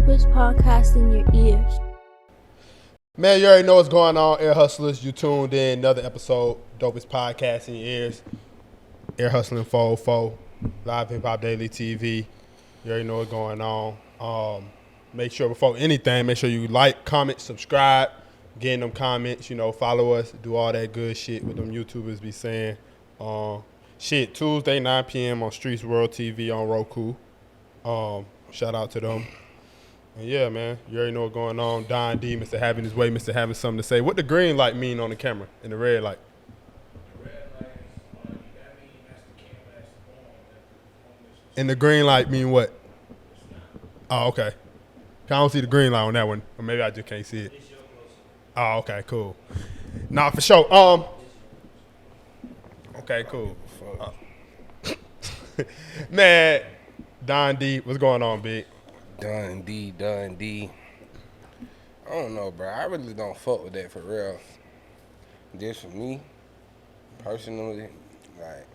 dopest podcast in your ears. Man, you already know what's going on, Air Hustlers. You tuned in, another episode, dopest podcast in your ears. Air Hustling 404, Live Hip Hop Daily TV. You already know what's going on. Make sure before anything, make sure you like, comment, subscribe, get in them comments, follow us, do all that good shit what them YouTubers be saying. Tuesday, 9 p.m. on Streets World TV on Roku. Shout out to them. And yeah, man, you already know what's going on. Don D, Mr. Having his way, Mr. Having something to say. What the green light mean on the camera and the red light? The red light is that means that's the camera that's on. And the green light mean what? Oh, okay. I don't see the green light on that one. Or maybe I just can't see it. Oh, okay, cool. Nah, for sure. Okay, cool. Man, Don D, what's going on, Big? Done D. I don't know, bro. I really don't fuck with that for real. Just for me, personally, like.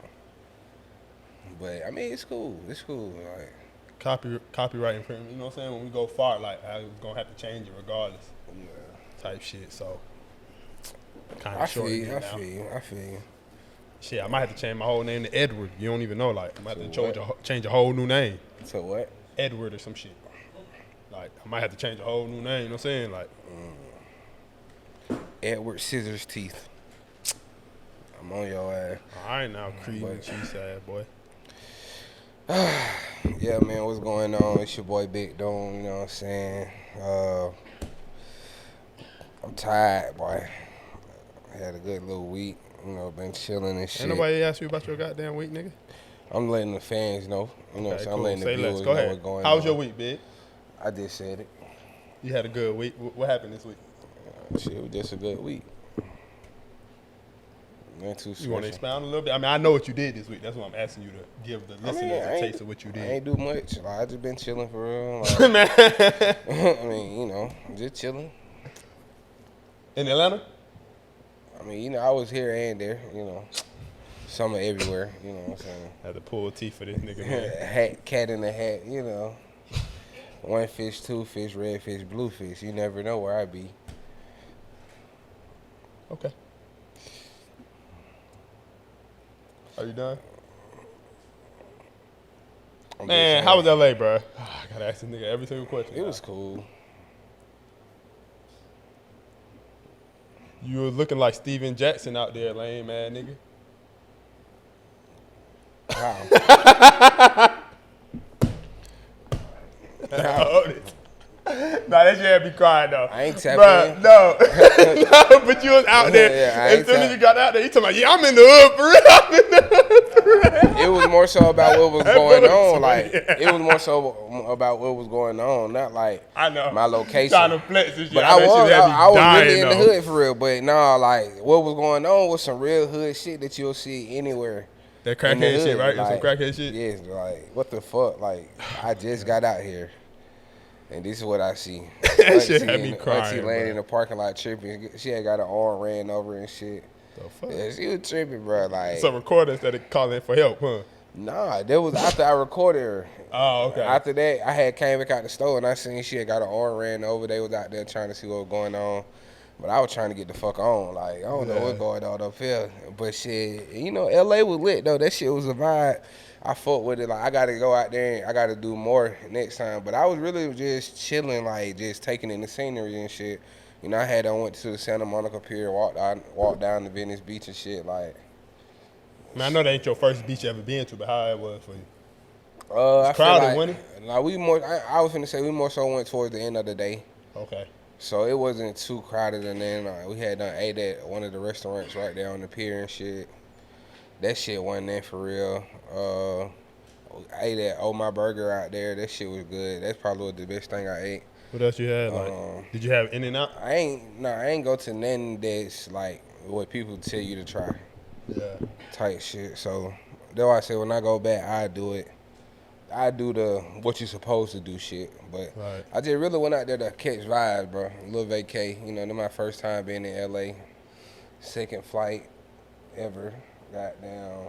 But I mean, it's cool. It's cool. Like Copyright infringement. You know what I'm saying? When we go far, like I was gonna have to change it regardless. Yeah. Type shit. So kind I of feel short. you. I feel you. Shit, I might have to change my whole name to Edward. You don't even know. Like I might have to So change a whole new name. So what? Edward or some shit. Like I might have to change a whole new name. You know what I'm saying? Like Edward Scissors Teeth. I'm on your ass. I ain't now Creed and cheese ass boy. Yeah, man, what's going on? It's your boy Big Dome, you know what I'm saying? I'm tired, boy. I had a good little week, been chilling and shit. Ain't nobody asked you about your goddamn week, nigga? I'm letting the fans know, what I'm saying? Cool. I'm letting the Say viewers less. know Go what's ahead. going on. How was your week, Big? I just said it. You had a good week. What happened this week? Shit, it was just a good week. Not too You want to special. expound a little bit? I mean, I know what you did this week. That's why I'm asking you to give the listeners a taste of what you I did. ain't do much. Like, I just been chilling for real. Like, Man. I mean, just chilling. In Atlanta? I mean, I was here and there, summer everywhere, you know what I'm saying? Had to pull teeth for this nigga, man. Hat, cat in the hat, One fish, two fish, red fish, blue fish. You never know where I be. Okay. Are you done? Man, how was LA, bro? I gotta ask this nigga every single question. It was cool. You were looking like Steven Jackson out there, lame man, nigga. How? Nah, that shit had me crying though. I ain't tapping Bruh, in. no. No, but you was out there. Yeah, I As ain't soon as tap- you got out there, you talking about, yeah, I'm in the hood for real. I'm in the hood for real. It was more so about what was going on. Like, Yeah. it was more so about what was going on, not like I know. my location. Trying to flex this shit. But That shit had me I was dying, really in the though. hood for real. But nah, like what was going on was some real hood shit that you'll see anywhere. That in the crackhead shit, hood. right? Like, Some crackhead shit? Yes, like what the fuck? Like I just got out here, and this is what I see. That shit had me crying, She laying bro. in the parking lot tripping. She had got her arm ran over and shit. The fuck? Yeah, she was tripping, bro. Like Some recorders that are calling for help, huh? nah, that was after I recorded her. Oh, okay. After that, I had came back out the store and I seen she had got her arm ran over. They was out there trying to see what was going on. But I was trying to get the fuck on. Like, I don't know what's going on up here. But shit, LA was lit though. That shit was a vibe. I fought with it. Like, I gotta go out there and I gotta do more next time. But I was really just chilling, like just taking in the scenery and shit. I went to the Santa Monica Pier, walked down to Venice Beach and shit. Like, Man, I know that ain't your first beach you ever been to, but how it was for you? I feel crowded, like, wasn't it? Like I was finna say we more so went towards the end of the day. Okay. So it wasn't too crowded, and then we had done ate at one of the restaurants right there on the pier and shit. That shit wasn't there for real. I ate at Oh My Burger out there. That shit was good. That's probably the best thing I ate. What else you had? Like, did you have In-N-Out? I ain't go to nothing that's like what people tell you to try. Yeah. Type shit. So that's why I say when I go back, I do it. I do the what you supposed to do shit. But Right. I just really went out there to catch vibes, bro. A little vacay. This my first time being in LA. Second flight ever. Goddamn.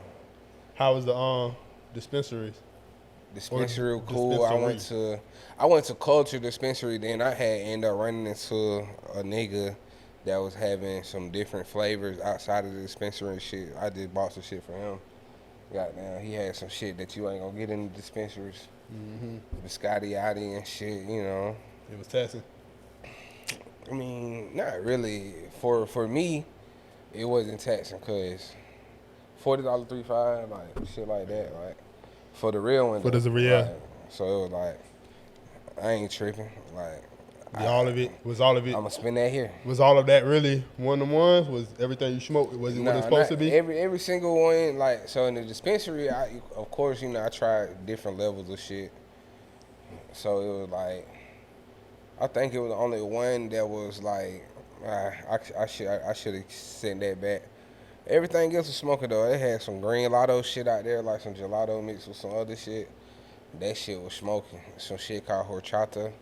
How was the dispensaries? dispensary was cool. I went to Culture Dispensary. Then I had ended up running into a nigga that was having some different flavors outside of the dispensary and shit. I just bought some shit for him. Goddamn, he had some shit that you ain't gonna get in the dispensaries. Biscotti Yachty and shit, you know. It was testing. I mean, not really. For me, it wasn't taxing because $40 $3.5, like shit like that, like for the real one. For the real. Like, so it was like I ain't tripping. Like all of it was all of it. I'ma spend that here. Was all of that really one-to-one? Was everything you smoked? Was it what it's supposed to be? Every single one. Like so in the dispensary, of course I tried different levels of shit. So it was like I think it was only one that was like I should have sent that back. Everything else was smoking though. It had some green Latto shit out there, like some gelato mixed with some other shit. That shit was smoking. Some shit called horchata.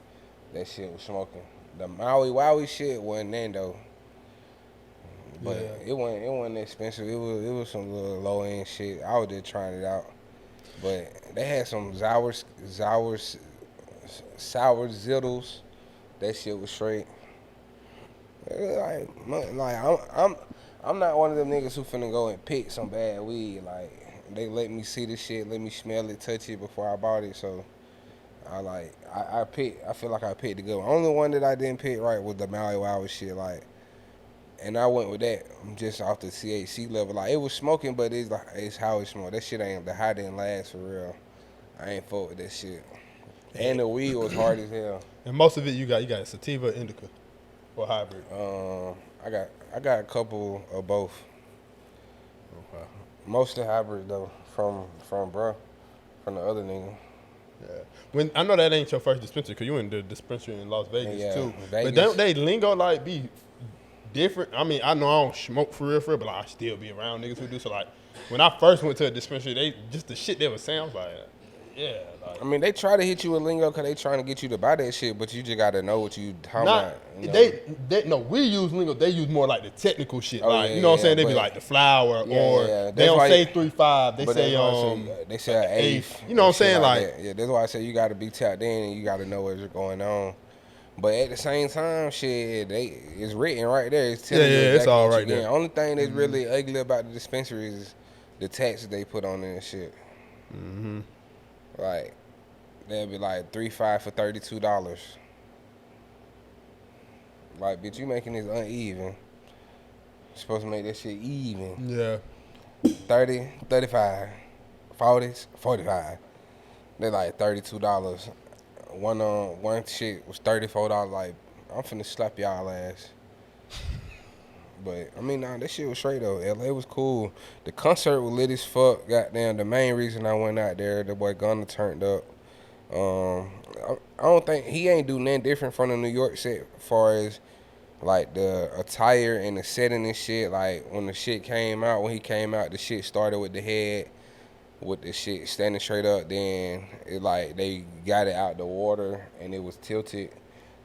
That shit was smoking. The Maui Wowie shit wasn't in though. But it wasn't expensive. It was some little low end shit. I was just trying it out. But they had some sour zittles. That shit was straight. Like I'm not one of them niggas who finna go and pick some bad weed. Like they let me see the shit, let me smell it, touch it before I bought it. So I feel like I picked the good one. Only one that I didn't pick right was the Maui Wowie shit. Like, and I went with that just off the THC level. Like it was smoking, but it's how it smoked. That shit the high didn't last for real. I ain't fuck with that shit. And the weed was hard as hell. And most of it you got sativa, indica, or hybrid. I got a couple of both. Okay. Mostly hybrid though, from the other nigga. Yeah. When I know that ain't your first dispensary, cause you went to the dispensary in Las Vegas too. Vegas. But don't they lingo like be different? I mean, I know I don't smoke for real, but like, I still be around niggas who do. So like, when I first went to a dispensary, they just the shit they was saying, I was like, yeah. Like, I mean, they try to hit you with lingo because they trying to get you to buy that shit, but you just got to know what you talking about. You know? We use lingo. They use more like the technical shit. Oh, like, yeah, you know what I'm saying? They but, be like the flower or they don't say 3-5. They say an eighth. You know what I'm saying? Like yeah, that's why I say you got to be tapped in and you got to know what's going on. But at the same time, shit, it's written right there. It's telling you exactly it's all what right you getting. there. Only thing that's really ugly about the dispensary is the taxes they put on it and shit. Mm-hmm. Like, they'll be like $3.5 for $32. Like, bitch, you making this uneven. You're supposed to make that shit even. Yeah. 30, 35, 40, 45. They're like $32. One shit was $34. Like, I'm finna slap y'all ass. But I mean, nah, that shit was straight though. LA was cool. The concert was lit as fuck. Goddamn, the main reason I went out there, the boy Gunna turned up. I don't think he ain't do nothing different from the New York set as far as like the attire and the setting and shit. Like when the shit came out, when he came out, the shit started with the head, with the shit standing straight up. Then it like they got it out the water and it was tilted.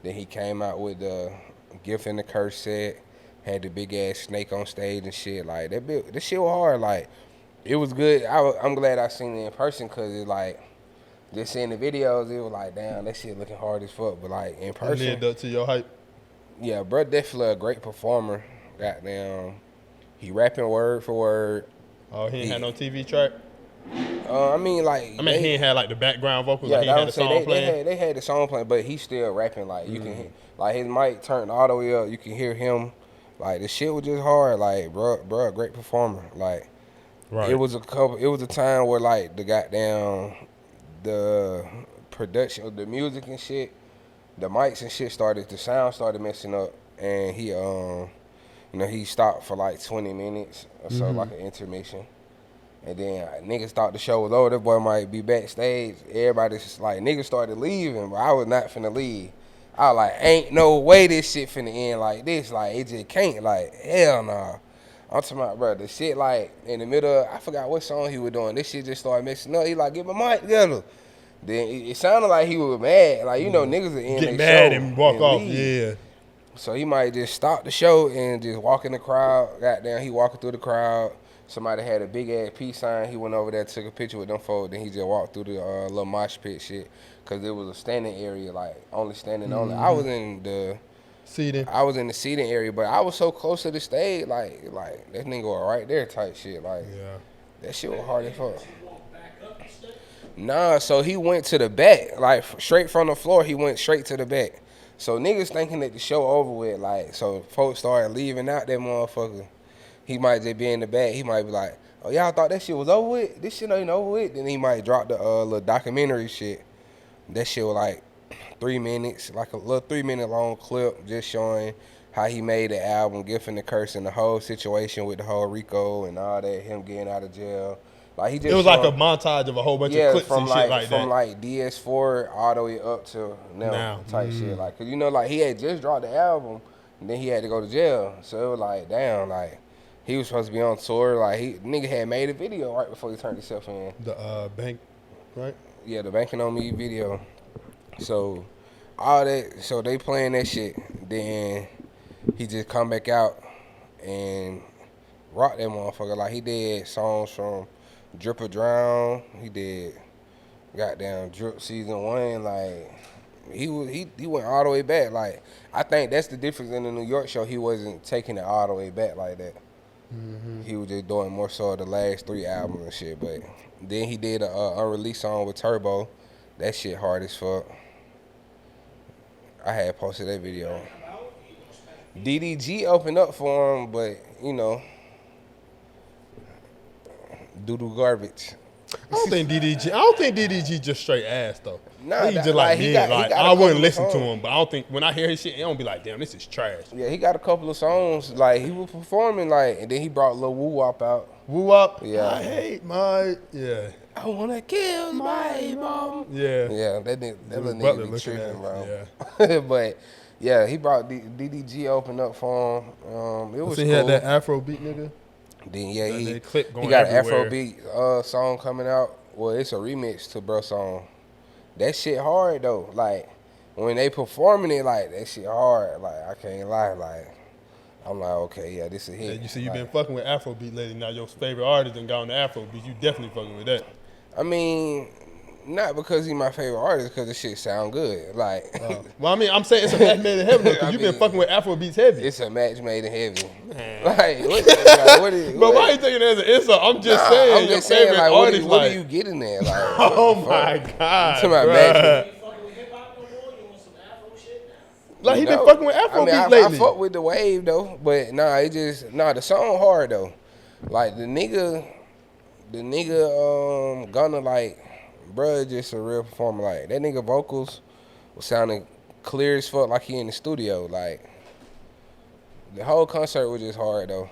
Then he came out with the gift and the curse set. Had the big ass snake on stage and shit. Like this shit was hard. Like it was good. I'm glad I seen it in person because it like just seeing the videos, it was like damn, that shit looking hard as fuck. But like in person, lived up to your hype. Yeah, bro, definitely a great performer. Goddamn, he rapping word for word. Oh, he ain't had no TV track. I mean, he ain't had like the background vocals. Yeah, like he had the song playing. They had the song playing, but he still rapping. Like you can hear, like his mic turned all the way up. You can hear him. Like the shit was just hard. Like bro, great performer. Like right. It was a time where like the production of the music and shit, the mics and shit the sound started messing up, and he he stopped for like 20 minutes or so, like an intermission. And then niggas thought the show was over. That boy might be backstage. Everybody's like, niggas started leaving, but I was not finna leave. I was like, ain't no way this shit finna end like this. Like, it just can't. Like, hell nah. I'm talking about, bro, the shit, like, in the middle of, I forgot what song he was doing. This shit just started messing up. He like, get my mic together. Then it sounded like he was mad. Like, niggas are in get their mad show and walk off. leave. Yeah. So he might just stop the show and just walk in the crowd. Goddamn, he walking through the crowd. somebody had a big ass peace sign. He went over there, took a picture with them folks. Then he just walked through the little mosh pit shit, cause it was a standing area, like only standing only. I was in the seating area, but I was so close to the stage, like that nigga was right there type shit. Like that shit was hard as fuck. Nah, so he went to the back, like straight from the floor. He went straight to the back. So niggas thinking that the show over with, like, so folks started leaving out that motherfucker. He might just be in the back. He might be like, oh, y'all thought that shit was over with? This shit ain't over with. Then he might drop the little documentary shit. That shit was like 3 minutes, like a little 3-minute long clip just showing how he made the album, Gifting the Curse, and the whole situation with the whole Rico and all that, him getting out of jail. Like he just it was like a montage of a whole bunch of clips and shit like that. From like DS4 all the way up to now. Type shit. Like, cause you know, like he had just dropped the album and then he had to go to jail. So it was like, damn, like he was supposed to be on tour. Like nigga had made a video right before he turned himself in. The bank, right? Yeah, the Banking on Me video. So all that, so they playing that shit. Then he just come back out and rock that motherfucker. Like he did songs from Drip or Drown. He did goddamn Drip season 1. Like he went all the way back. Like I think that's the difference in the New York show. He wasn't taking it all the way back like that. He was just doing more so the last 3 albums and shit. But then he did a unreleased song with Turbo. That shit hard as fuck. I had posted that video. DDG opened up for him, but you know, doo-doo garbage. I don't think DDG just straight ass though. Nah, he just like me. I wouldn't listen to him, but I don't think when I hear his shit, I don't be like, damn, this is trash. Yeah, he got a couple of songs like he was performing like, and then he brought Lil Woo Wop out. Woo Wop. Yeah. I hate my I wanna kill my mom. Yeah. Yeah, that little Butler nigga be tripping, bro. Yeah. But yeah, he brought DDG open up for him. It was he cool. had that Afro beat nigga. Then yeah, he going got everywhere. an Afrobeat song coming out. Well, it's a remix to Bruh song. That shit hard though. Like when they performing it, like that shit hard. Like I can't lie. Like I'm like, okay, yeah, this is a hit. You see, you been fucking with Afrobeat lately. Now your favorite artist and got on the Afrobeat. You definitely fucking with that. I mean, not because he's my favorite artist, because the shit sound good. Like, well, I mean, I'm saying it's a match made in heaven because you've been fucking with Afrobeats heavy. It's a match made in heaven. Man. Like, but why are you taking it as an insult? I'm just saying. I'm just saying, like, artist, what are you getting there? Like, oh my god, to my match. Like he been fucking with Afrobeats lately. I fuck with the wave though, but the song hard though. Like the nigga Gunna, like, bruh, just a real performer. Like that nigga vocals was sounding clear as fuck, like he in the studio. Like the whole concert was just hard though.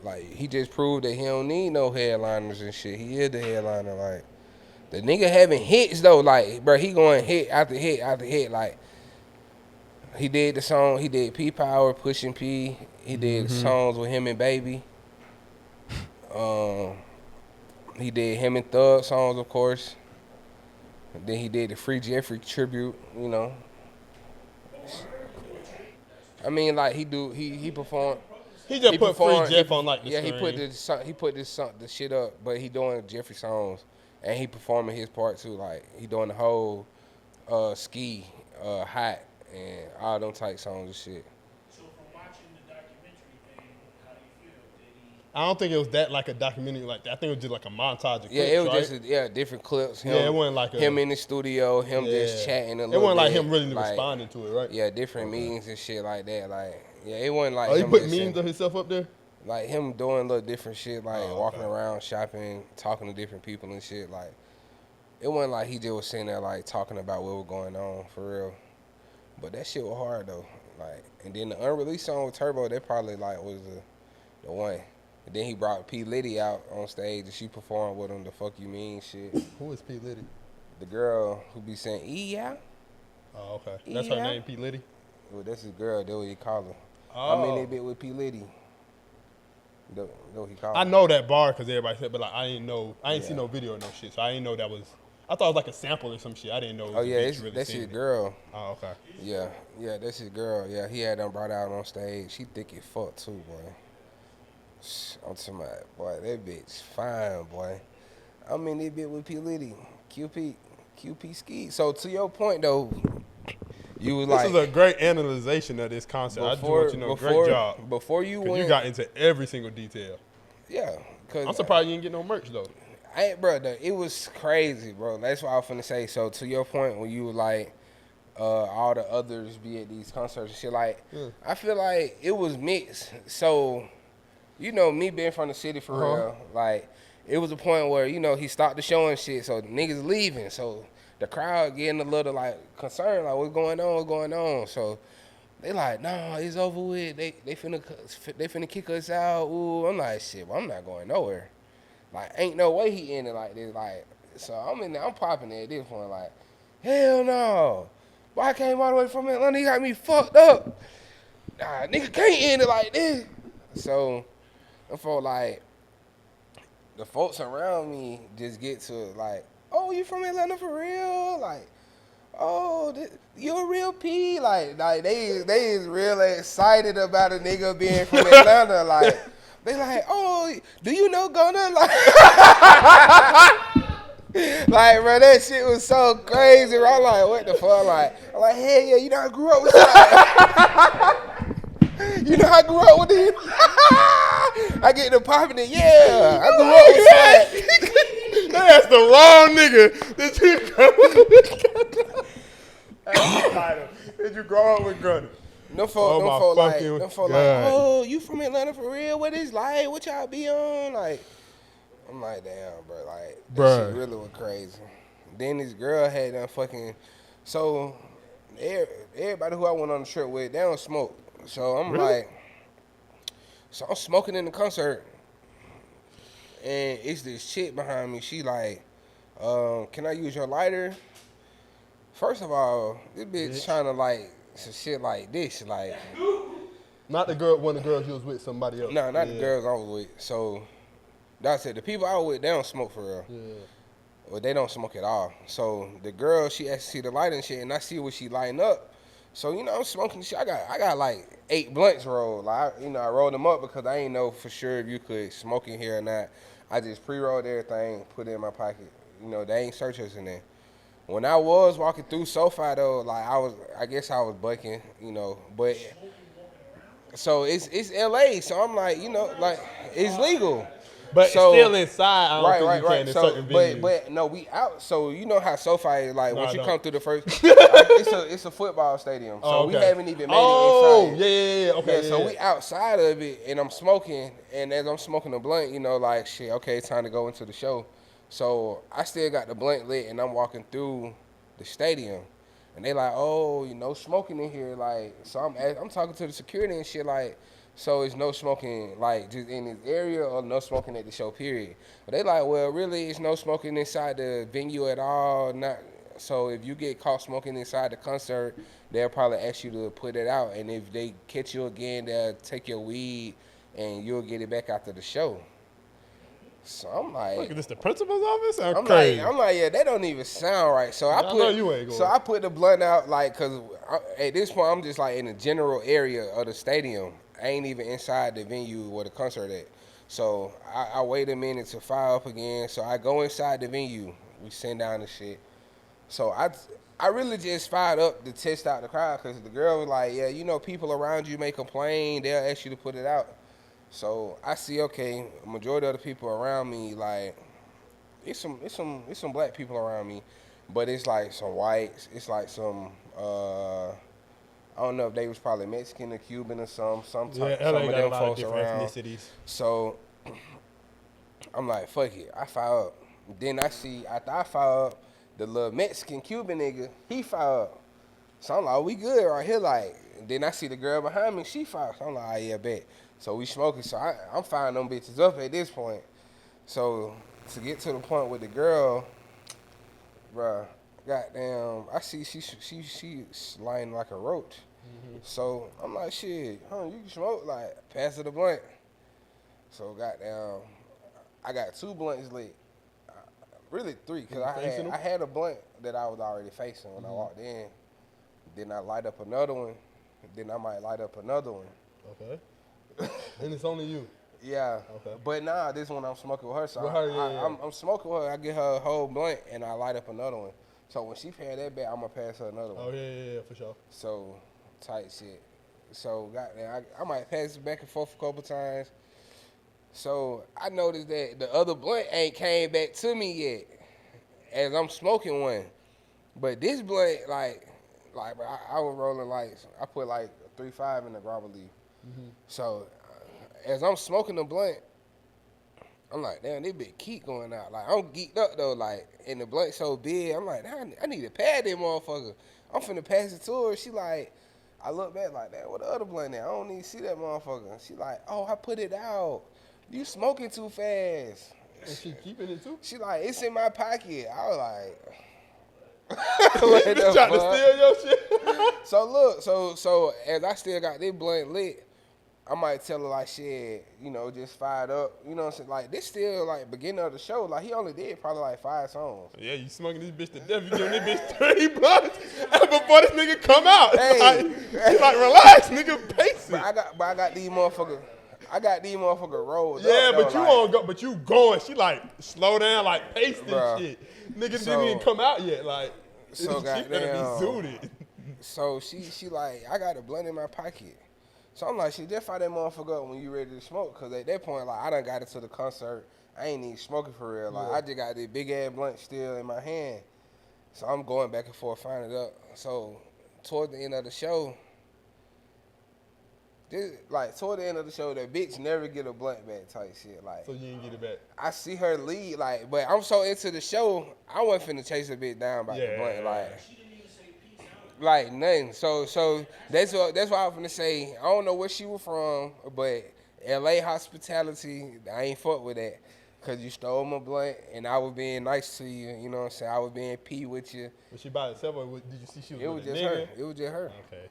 Like he just proved that he don't need no headliners and shit. He is the headliner. Like the nigga having hits though. Like bruh, he going hit after hit after hit. Like he did the song. He did P Power, Pushing P. He did songs with him and Baby. He did him and Thug songs, of course. And then he did the Free Jeffrey tribute, you know. I mean, like he performed. He just put Free Jeff on like the screen. He put the shit up, but he doing Jeffrey songs, and he performing his part too. Like he doing the whole ski, hot, and all them type songs and shit. So from watching the documentary thing, how do you feel? Did he? I don't think it was that like a documentary like that. I think it was just like a montage of clips, It was right? just different clips. Him, it wasn't like him in the studio, him just chatting a little bit. It wasn't like him really responding to it, right? Yeah, different meetings and shit like that. Like, yeah, it wasn't like. Oh, he him put just memes of himself up there? Like him doing little different shit, like walking around, shopping, talking to different people and shit. Like, it wasn't like he just was sitting there like talking about what was going on for real. But that shit was hard though. Like, and then the unreleased song with Turbo, that probably like was the one. And then he brought P. Liddy out on stage and she performed with him the Fuck You Mean shit. Who is P. Liddy? The girl who be saying, yeah. Oh, okay. That's her name, P. Liddy? Well, that's his girl. That's what he call her. Oh. I'm in that bit with P. Liddy. That's what he call her. I know that bar because everybody said, but like I ain't see no video or no shit, so I didn't know that was. I thought it was like a sample or some shit. I didn't know. That's his girl. Oh, okay. Yeah, that's his girl. Yeah, he had them brought out on stage. She thick as fuck too, boy. I'm talking about, boy, that bitch fine, boy. I'm in that bitch with P. Liddy, QP Ski. So to your point though, you was This like is a great analyzation of this concept. I just want you to know, great job. Before you Because went, you got into every single detail. yeah. Cause I'm surprised you didn't get no merch, though. bro, it was crazy, bro. That's what I was finna say. So to your point, when you were like, all the others be at these concerts and shit, like, I feel like it was mixed. So, you know, me being from the city for real, like, it was a point where, you know, he stopped the show and shit, so niggas leaving. So the crowd getting a little, like, concerned, like, what's going on? So they like, nah, it's over with. They finna kick us out. Ooh, I'm like, shit, well, I'm not going nowhere. Like, ain't no way he ended like this. Like, so I'm in there, I'm popping it at this point, like, hell no. Why I came all the way from Atlanta? He got me fucked up. Nah, nigga can't end it like this. So, I felt like the folks around me just get to like, oh, you from Atlanta for real? Like, oh, you a real P? Like they is real excited about a nigga being from Atlanta. Like, they like, oh, do you know Gunna? Like, like, bro, that shit was so crazy. Bro. I'm like, what the fuck? I'm like, hell yeah, you know I grew up with you know I grew up with him. I get the popping it, yeah. I grew up with that. That's the wrong nigga. Did you grow up with Gunna? Them folk like, oh, you from Atlanta for real? What is like? What y'all be on? Like, I'm like, damn, bro. Like, that shit really was crazy. Then this girl had done fucking. So, everybody who I went on the trip with, they don't smoke. So I'm like, so I'm smoking in the concert, and it's this chick behind me. She like, can I use your lighter? First of all, this bitch trying to like some shit like this, like. Not the girl. One of the girls you was with, somebody else. No, not the girls I was with. So that's it. The people I was with, they don't smoke for real. Yeah. Well, they don't smoke at all. So the girl, she asked to see the light and shit, and I see what she lighting up. So, you know, I'm smoking shit. I got like 8 blunts rolled. Like, I rolled them up because I ain't know for sure if you could smoke in here or not. I just pre-rolled everything, put it in my pocket. You know, they ain't search us in there. When I was walking through SoFi though, like I guess I was bucking, you know, but so it's LA, so I'm like, you know, like it's legal. But so, it's still inside. I don't think you can in so, certain venues. but no, we out. So you know how SoFi is like once you come through the first, like, it's a football stadium. So we haven't even made it inside. Yeah. Okay. Yeah, so we outside of it, and I'm smoking, and as I'm smoking the blunt, you know, like shit. Okay, it's time to go into the show. So I still got the blunt lit, and I'm walking through the stadium, and they like, oh, you know, smoking in here, like. So I'm talking to the security and shit, like. So it's no smoking, like, just in this area or no smoking at the show, period. But they like, well, really, it's no smoking inside the venue at all. Not so if you get caught smoking inside the concert, they'll probably ask you to put it out. And if they catch you again, they'll take your weed and you'll get it back after the show. So I'm like, look, is this the principal's office? I'm crazy. like, yeah, that don't even sound right. So I put the blunt out, like, cause at this point I'm just like in the general area of the stadium. I ain't even inside the venue where the concert at. So I wait a minute to fire up again. So I go inside the venue. We send down the shit. So I really just fired up to test out the crowd because the girl was like, yeah, you know, people around you may complain. They'll ask you to put it out. So I see, okay, majority of the people around me, like, it's some black people around me, but it's like some whites. It's like some I don't know if they was probably Mexican or Cuban or some of them folks around. Ethnicities. So I'm like, fuck it, I fire up. Then I see after I fire up, the little Mexican Cuban nigga, he fire up. So I'm like, we good right here, like. Then I see the girl behind me, she fire. So I'm like, oh, yeah, bet. So we smoking. So I'm firing them bitches up at this point. So to get to the point with the girl, bruh, goddamn, I see she's lying like a roach. Mm-hmm. So I'm like, shit, you can smoke, like, pass her the blunt. So goddamn, I got 2 blunts lit. Really 3, because I had a blunt that I was already facing when I walked in. Then I light up another one. Then I might light up another one. Okay. And it's only you. Yeah. Okay. But nah, this one I'm smoking with her. So With her, yeah. I'm smoking with her. I get her a whole blunt and I light up another one. So when she pay that back, I'm gonna pass her another one. Oh yeah, for sure. So tight shit. So goddamn, I might pass it back and forth a couple times. So I noticed that the other blunt ain't came back to me yet, as I'm smoking one. But this blunt, bro, I was rolling I put like 3.5 in the grabber leaf. So as I'm smoking the blunt, I'm like, damn, this bitch keep going out. Like, I'm geeked up though, like, and the blunt so big, I'm like, damn, I need to pad that motherfucker. I'm finna pass it to her. She like, I look back like, damn, what the other blunt at? I don't even see that motherfucker. She like, oh, I put it out. You smoking too fast. And she keeping it too? She like, it's in my pocket. I was like, Bitch trying to steal your shit. So look, so as I still got this blunt lit, I might tell her like, shit, you know, just fired up. You know what I'm saying? Like, this still like beginning of the show. Like, he only did probably like 5 songs. Yeah, you smoking this bitch to death. You giving this bitch 30 blunts before this nigga come out. Hey. Like, relax, nigga, pace it. But I got these motherfuckers. I got these motherfuckers rolled Yeah, up. but you on go, but you going. She like slow down, like pace this Bruh. shit. Niggas So- didn't even come out yet. Like, So she better goddamn. be zooted. So she like, I got a blunt in my pocket. So I'm like, she just fire that motherfucker up when you ready to smoke. Cause at that point, like, I done got into the concert. I ain't even smoking for real. Like, Yeah. I just got this big ass blunt still in my hand. So I'm going back and forth, finding it up. So toward the end of the show, toward the end of the show, that bitch never get a blunt back type shit. Like, So you didn't get it back. I see her lead, like, but I'm so into the show, I wasn't finna chase a bitch down by the Yeah. blunt, like nothing. So that's why I was finna say. I don't know where she was from, but L.A. hospitality, I ain't fuck with that, cause you stole my blunt and I was being nice to you. You know what I'm saying? I was being P with you. Was she by herself or did you see she was It with was a just nigga? her. It was just her. Okay.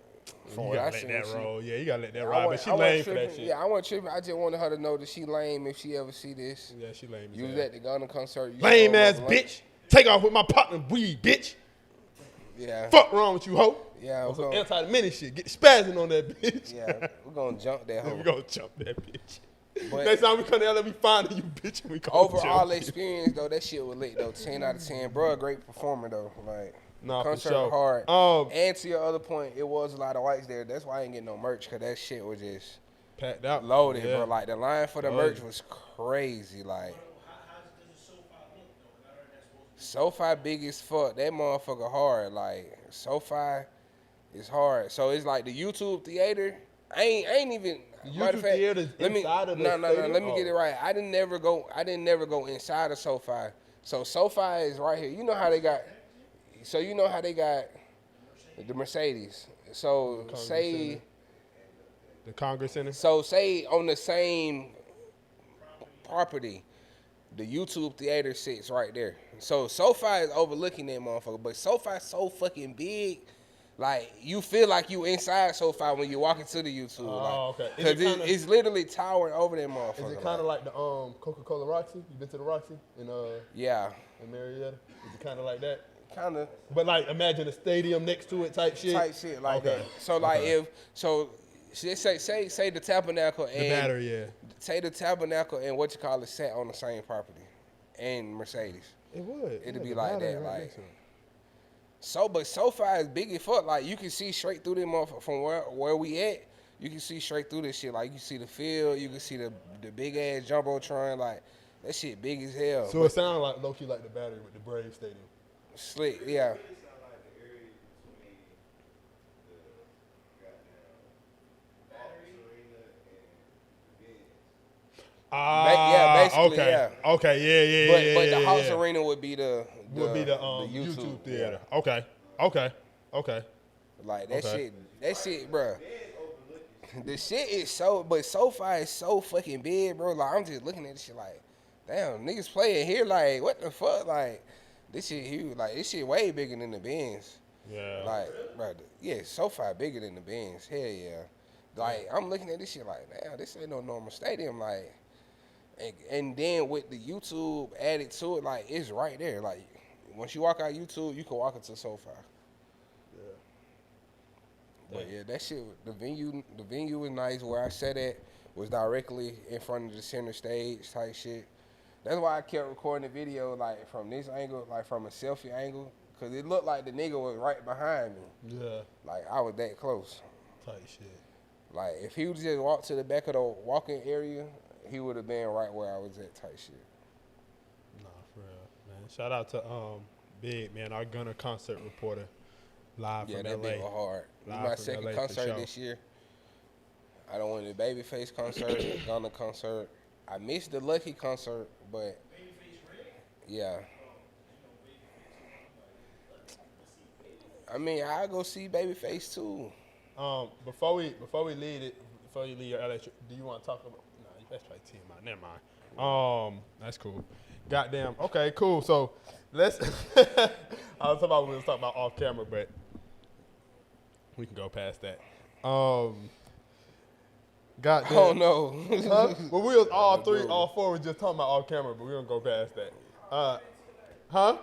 From You what I gotta let seen, that she- roll. Yeah, you gotta let that I ride. But wasn't- she I wasn't lame for that tripping. shit. Yeah, I wasn't tripping. I just wanted her to know that she lame if she ever see this. Yeah, she lame. as You was hell. at the Gunna concert. You Lame stole my ass blunt. bitch. Take off with my partner weed, bitch. Yeah. Fuck wrong with you, hoe. Yeah, On we're some gonna, anti-mini shit. Get spazzing on that bitch. yeah, we're gonna jump that Then hoe. we gonna jump that bitch. But- Next time we come down, let me find you, bitch. And we gonna Overall jump you. experience though, that shit was lit though. 10 out of 10, bro. Great performer though. Like, Nah, for concert sure. hard. And to your other point, it was a lot of whites there. That's why I ain't getting no merch, cause that shit was just Packed out. loaded, Yeah. bro. Like the line for the Loaded. merch was crazy. Like, How does the SoFi look though? I heard that's supposed to SoFi big as fuck. That motherfucker hard. Like, SoFi is hard. So it's like the YouTube theater. I ain't even. The matter of YouTube fact, theater is inside of the no. stadium? Let me get Oh. it right. I didn't never go inside of SoFi. So SoFi is right here. You know how they got. So you know how they got the Mercedes. So Congress say. Center. The Congress Center. So say on the same property, the YouTube theater sits right there. So SoFi is overlooking that motherfucker, but SoFi so fucking big, like you feel like you inside SoFi when you walk into the YouTube. Oh, like, okay. Is Cause it kinda- it's literally towering over that motherfucker. Is it kind of like the Coca-Cola Roxy? You been to the Roxy in yeah, Marietta? Is it kind of like that? kind of But like, imagine a stadium next to it type shit. type shit like Okay. that. So like Okay. say the Tabernacle and The battery, yeah. say the Tabernacle and what you call it sat on the same property, and Mercedes. It would. It'd Yeah, be the like battery that, right like- next to it. But SoFi is big as fuck. Like you can see straight through them motherfuckers from where we at. You can see straight through this shit. Like you can see the field, you can see the big ass jumbotron. Like that shit big as hell. So it sounded like low-key like the battery with the Braves Stadium. Slick, yeah. Ah, basically, okay. yeah. Okay, yeah, But the yeah, House yeah. Arena would be the YouTube theater. Okay. Like that Okay. shit, bro. The shit is but SoFi is so fucking big, bro. Like I'm just looking at this shit like, damn, niggas playing here. Like what the fuck? Like this shit huge. Like this shit way bigger than the Benz. Yeah. Like, bro, yeah, SoFi bigger than the Benz. Hell yeah. Like I'm looking at this shit like, damn, this ain't no normal stadium. Like, and then with the YouTube added to it, like it's right there. Like once you walk out YouTube, you can walk into SoFi. But yeah, that shit, the venue was nice where I sat at. was directly in front of the center stage type shit. That's why I kept recording the video like from this angle, like from a selfie angle, cause it looked like the nigga was right behind me. Yeah. Like I was that close. Tight shit. Like if he would just walk to the back of the walking area, he would have been right where I was at type shit. Nah, for real, man. Shout out to Bigg, man, our Gunna concert reporter, live Yeah, from that LA. bit was hard. Live My from second LA for concert sure. this year. I done went to the Babyface concert, Gunna concert. I missed the Lucky concert, but yeah. I mean, I go see Babyface too. Before you leave your LA trip, do you want to talk about? Nah, that's probably TMI. Never mind. That's cool. Goddamn. Okay, cool. So let's. I was talking about off camera, but we can go past that. Goddamn. Oh no. Huh? Well, we was all four was just talking about off camera, but we don't go past that. Huh?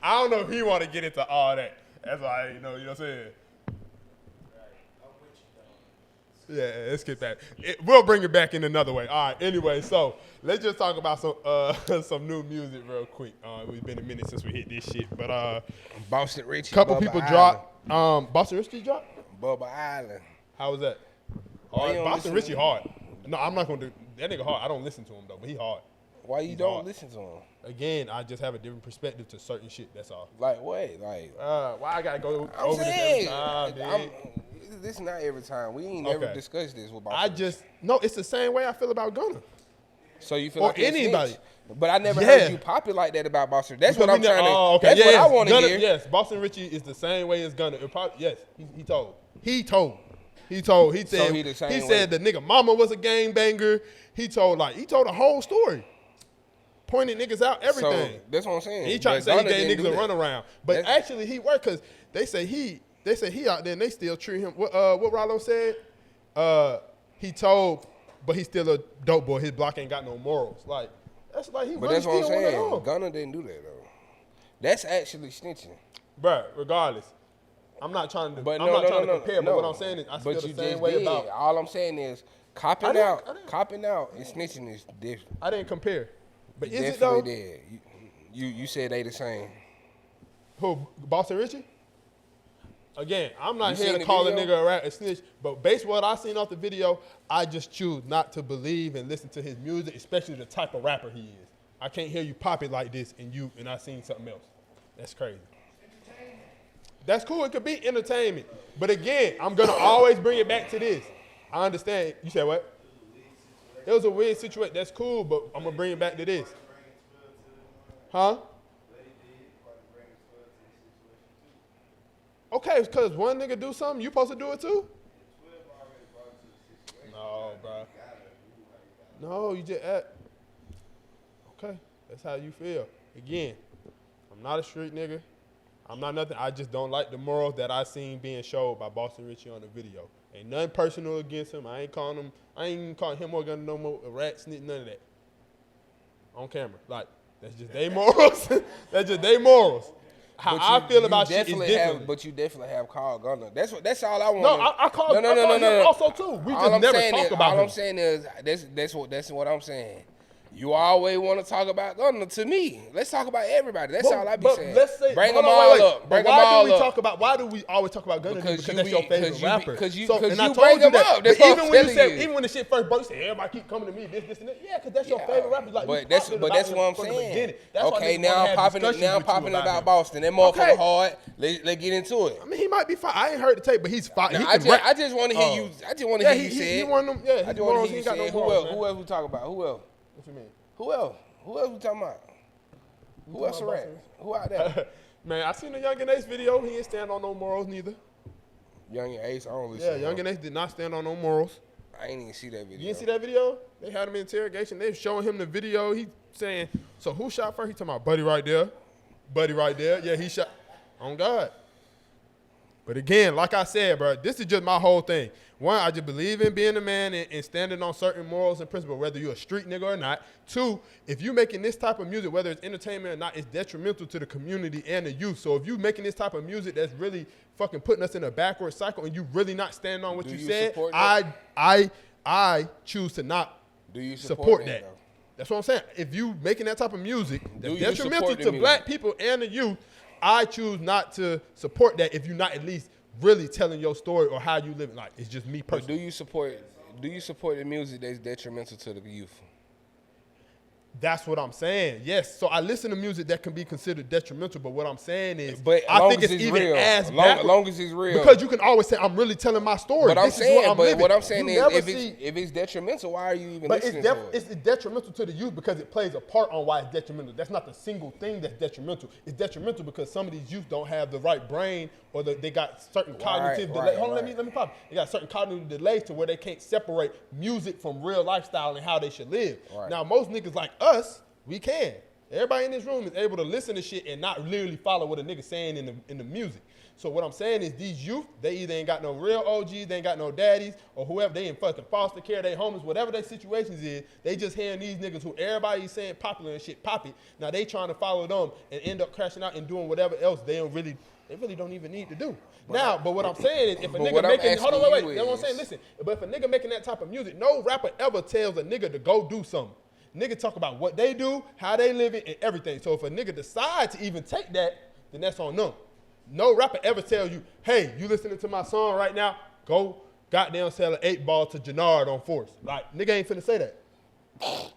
I don't know if he want to get into all that. That's why you know what I'm saying. Yeah, let's get back. We'll bring it back in another way. All right. Anyway, so let's just talk about some new music real quick. It's been a minute since we hit this shit, but Boston Richie. couple Bubba people Island. dropped. Boston Richie dropped. Bubba Island. How was that? Why you don't Boston listen Richie hard. No, I'm not gonna do that. Nigga hard. I don't listen to him though, but he hard. Why you He's don't hard. listen to him? Again, I just have a different perspective to certain shit. That's all. Like what? Like Why I gotta go I'm over saying, this every time, big? this is not every time. We ain't never Okay. discussed this with Boston. I just no. It's the same way I feel about Gunna. So you feel or like he a snitch? anybody. But I never Yeah. heard you pop it like that about Boston. That's Because what I'm we trying to. Oh, okay. That's Yes, what I want to Gunna, hear. Yes, Boston Richie is the same way as Gunna. Yes, he told. He said So he the same he way. said the nigga mama was a gangbanger. He told a whole story, pointing niggas out, everything. So that's what I'm saying. And he tried to But say he Gunna gave didn't niggas do a that. runaround, but That's- actually he worked because they say he out there and they still treat him. What Rollo said? He told, but he's still a dope boy. His block ain't got no morals. Like that's like he. But really that's what I'm still one of saying. them. Gunna didn't do that though. That's actually snitching. Bruh, regardless, I'm not trying to. But I'm no, not no, trying no, to compare. no. But what I'm saying is, I feel But the you same just way did. about. All I'm saying is, I copping didn't- out, I didn't- copping out, and snitching is different. I didn't compare, but is it Definitely though? did. You said they the same. Who Boston Richie? Again, I'm not You here seen to the call video? a nigga a rat, a snitch, but based on what I seen off the video, I just choose not to believe and listen to his music, especially the type of rapper he is. I can't hear you pop it like this and I seen something else. That's crazy. That's cool. It could be entertainment. But again, I'm going to always bring it back to this. I understand. You said what? It was a weird situation. That's cool, but I'm going to bring it back to this. Huh? Okay, because one nigga do something, you supposed to do it too? No, bro. No, you just act. Okay, that's how you feel. Again, I'm not a street nigga. I'm not nothing. I just don't like the morals that I seen being showed by Boston Richie on the video. Ain't nothing personal against him. I ain't even calling him or Gunna no more a rat, snitch, none of that. On camera. Like, that's just they morals. That's just they morals. How I feel about shit is definitely different. But you definitely have called Gunna. That's all I want. No, I called him also too. We All just I'm never saying talk is- about all him. I'm saying is that's what I'm saying. You always want to talk about Gunna to me. Let's talk about everybody. That's all I be saying. Let's say, bring hold them on, all wait. up. But Bring them all up. Why do we always talk about Gunna? Because you that's be- your favorite because you be- rapper. because you- So, because and I you told bring you him that. up. That's But what I'm even when you telling said, you. even when the shit first broke, you said everybody keep coming to me, this, and that. Yeah, because that's your Yeah. favorite rapper. Like, But you that's popped it but about that's him what I'm from the saying. beginning. That's why Okay, niggas now wanna I'm have popping it. discussions Now I'm with you popping it about him. Boston. That motherfucker Okay. hard. Let's get into it. I mean, he might be fine. I ain't heard the tape, but he's fine. Now, He I can rap. just want to hear you. I just want to Yeah, hear you say he it. one of them. Yeah, I his just want morals, to he hear ain't you got say no it. morals, man. Who else we talk about? Who else? What you mean? Who else? Who else we talking about? Who else a about rat? Who out there? Man, I seen the Young and Ace video. He ain't stand on no morals neither. Young and Ace. I don't listen. Yeah, to Young him. and Ace did not stand on no morals. I ain't even see that video. You didn't see that video? They had him in interrogation. They showing him the video. He saying, so who shot first? He talking about Buddy right there. Buddy right there. Yeah, he shot. On God. But again, like I said, bro, this is just my whole thing. One, I just believe in being a man and standing on certain morals and principles, whether you're a street nigga or not. Two, if you making this type of music, whether it's entertainment or not, it's detrimental to the community and the youth. So if you making this type of music that's really fucking putting us in a backward cycle and you really not standing on what you said, I choose to not support that. That's what I'm saying. If you making that type of music that's detrimental to black people and the youth, I choose not to support that if you're not at least really telling your story or how you live. Like, it's just me personally. Do you support the music that's detrimental to the youth? That's what I'm saying. Yes. So I listen to music that can be considered detrimental, but what I'm saying is, but I think it's even real. as long as it's real. Because you can always say, I'm really telling my story. But what I'm saying is, if it's detrimental, why are you even listening to it? It's detrimental to the youth because it plays a part on why it's detrimental. That's not the single thing that's detrimental. It's detrimental because some of these youth don't have the right brain or they got certain cognitive delays. Hold on, let me pop. They got certain cognitive delays to where they can't separate music from real lifestyle and how they should live. Right. Now, most niggas like us, we can. Everybody in this room is able to listen to shit and not literally follow what a nigga saying in the music. So what I'm saying is these youth, they either ain't got no real OGs, they ain't got no daddies, or whoever, they in fucking foster care, they homeless, whatever their situations is, they just hearing these niggas who everybody's saying popular and shit pop it. Now they trying to follow them and end up crashing out and doing whatever else they really don't even need to do. But what I'm saying is if a nigga making, hold on, wait, that's what I'm saying, listen, but if a nigga making that type of music, no rapper ever tells a nigga to go do something. Nigga talk about what they do, how they live it, and everything. So if a nigga decide to even take that, then that's on them. No rapper ever tells you, hey, you listening to my song right now? Go goddamn sell an 8-ball to Jannard on Force. Like, nigga ain't finna say that.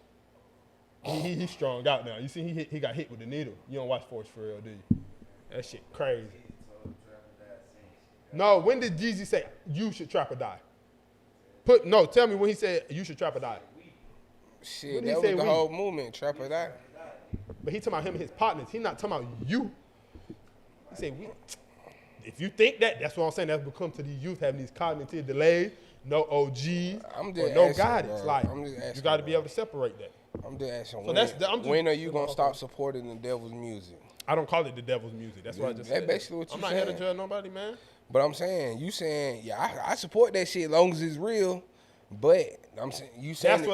He's strong out now. You see, he got hit with the needle. You don't watch Force for real, do you? That shit crazy. No, when did Jeezy say you should trap or die? Tell me when he said you should trap or die. Shit, that was the whole movement, trap or die. But he talking about him and his partners. He not talking about you. He said we. If you think that, that's what I'm saying. That's become to these youth having these cognitive delays, no OGs, or no guidance. Bro. Like you got to be able to separate that. I'm just asking. So when are you gonna stop supporting the devil's music? I don't call it the devil's music. That's what I just said. That's basically what you saying. I'm not here to judge nobody, man. But I'm saying, I support that shit as long as it's real. But I'm saying you saying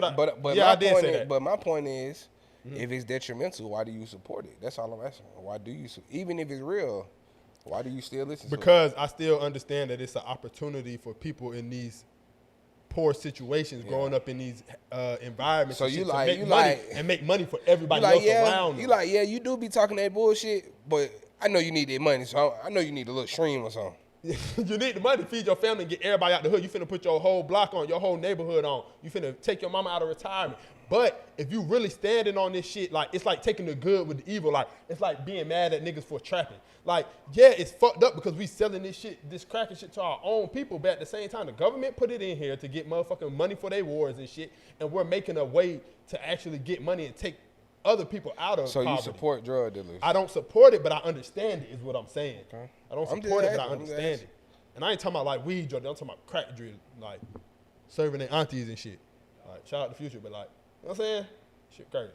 but my point is, if it's detrimental, why do you support it? That's all I'm asking. Why do you even if it's real, why do you still listen to it? Because I still understand that it's an opportunity for people in these poor situations growing up in these environments. So you make money for everybody else around them. You do be talking that bullshit, but I know you need that money, so I know you need a little stream or something. You need the money to feed your family and get everybody out the hood. You finna put your whole block on, your whole neighborhood on. You finna take your mama out of retirement. But if you really standing on this shit, like, it's like taking the good with the evil. Like, it's like being mad at niggas for trapping. Like, yeah, it's fucked up because we selling this shit, this cracking shit to our own people. But at the same time, the government put it in here to get motherfucking money for their wars and shit. And we're making a way to actually get money and take other people out of poverty. So you support drug dealers? I don't support it, but I understand it is what I'm saying. Okay. I don't support it, but I understand it. And I ain't talking about like weed drug, I'm talking about crack drill, like serving their aunties and shit. Like, shout out to Future, but like, you know what I'm saying? Shit crazy.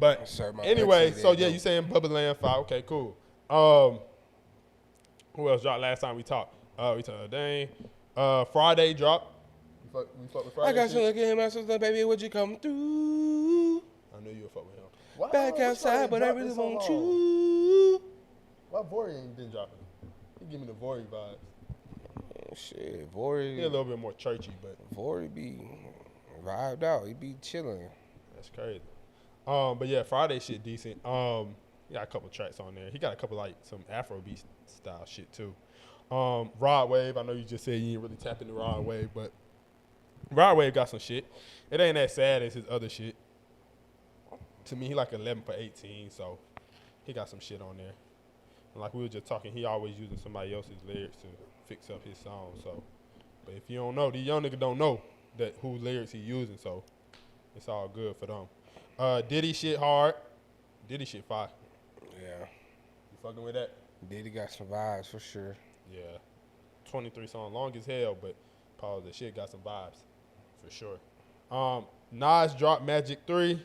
But anyway, so yeah, you saying Bubba Land 5. Okay, cool. Who else dropped last time we talked? We talked Dane. Friday dropped. We fuck with Friday. I got you looking at my sister, baby, would you come through? I knew you would fuck with him. Wow, back outside, but I really want you. Why Vori ain't been dropping? He give me the Vori vibes. Shit, Vori. He a little bit more churchy, but Vori be vibed out. He be chilling. That's crazy. But yeah, Friday shit decent. He got a couple tracks on there. He got a couple like some Afrobeat style shit too. Rod Wave. I know you just said you ain't really tap into Rod Wave, but Rod Wave got some shit. It ain't that sad as his other shit. To me, he like 11 for 18, so he got some shit on there. And like we were just talking, he always using somebody else's lyrics to fix up his song. So, but if you don't know, these young niggas don't know that whose lyrics he using, so it's all good for them. Diddy shit hard. Diddy shit fire. Yeah. You fucking with that? Diddy got some vibes for sure. Yeah. 23 song, long as hell, but pause, the shit got some vibes for sure. Nas dropped Magic 3.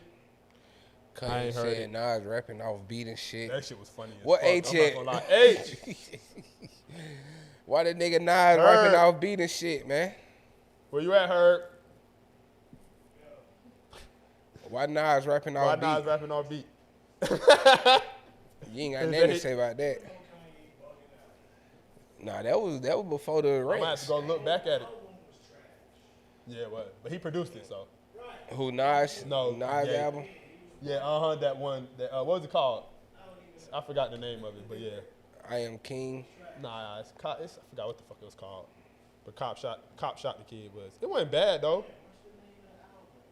Cause I ain't heard said it. Nas rapping off beat and shit. That shit was funny as What fuck. H I'm not at? gonna lie. H. Why the nigga Nas rapping off beat and shit, man? Where you at, Herb? Why Nas rapping Why off beat? Nas rapping off beat? You ain't got Is nothing that- to say about that. Nah, that was before the I'm gonna have race. to go look back at it. Yeah, what? But he produced it, so. Who Nas? No, Nas yeah. album. Yeah, that one. What was it called? I forgot the name of it, but yeah. I Am King. Nah, I forgot what the fuck it was called. But Cop shot the kid was. It wasn't bad though.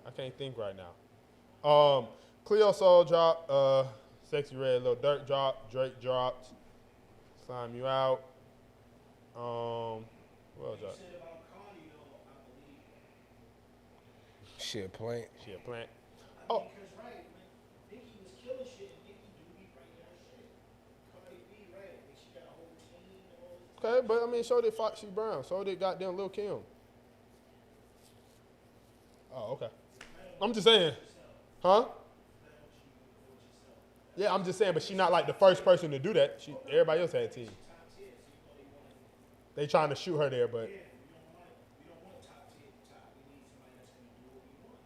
I can't think right now. Cleo Soul dropped. Sexy Red Lil Durk dropped. Drake dropped. Slime You Out. What else dropped? Shit, Plant. Shit, Plant. Oh, Because right, when Nicki was killing shit, and Nicki do be writing her shit. Cardi B, right? And she got a whole team and all this. okay, but I mean, so did Foxy Brown. So did goddamn Lil Kim. Oh, okay. I'm just saying. Huh? Yeah, I'm just saying, but she's not like the first person to do that. Everybody else had a team. They trying to shoot her there, but We don't want top tier at the top. We need somebody that's going to do what we want.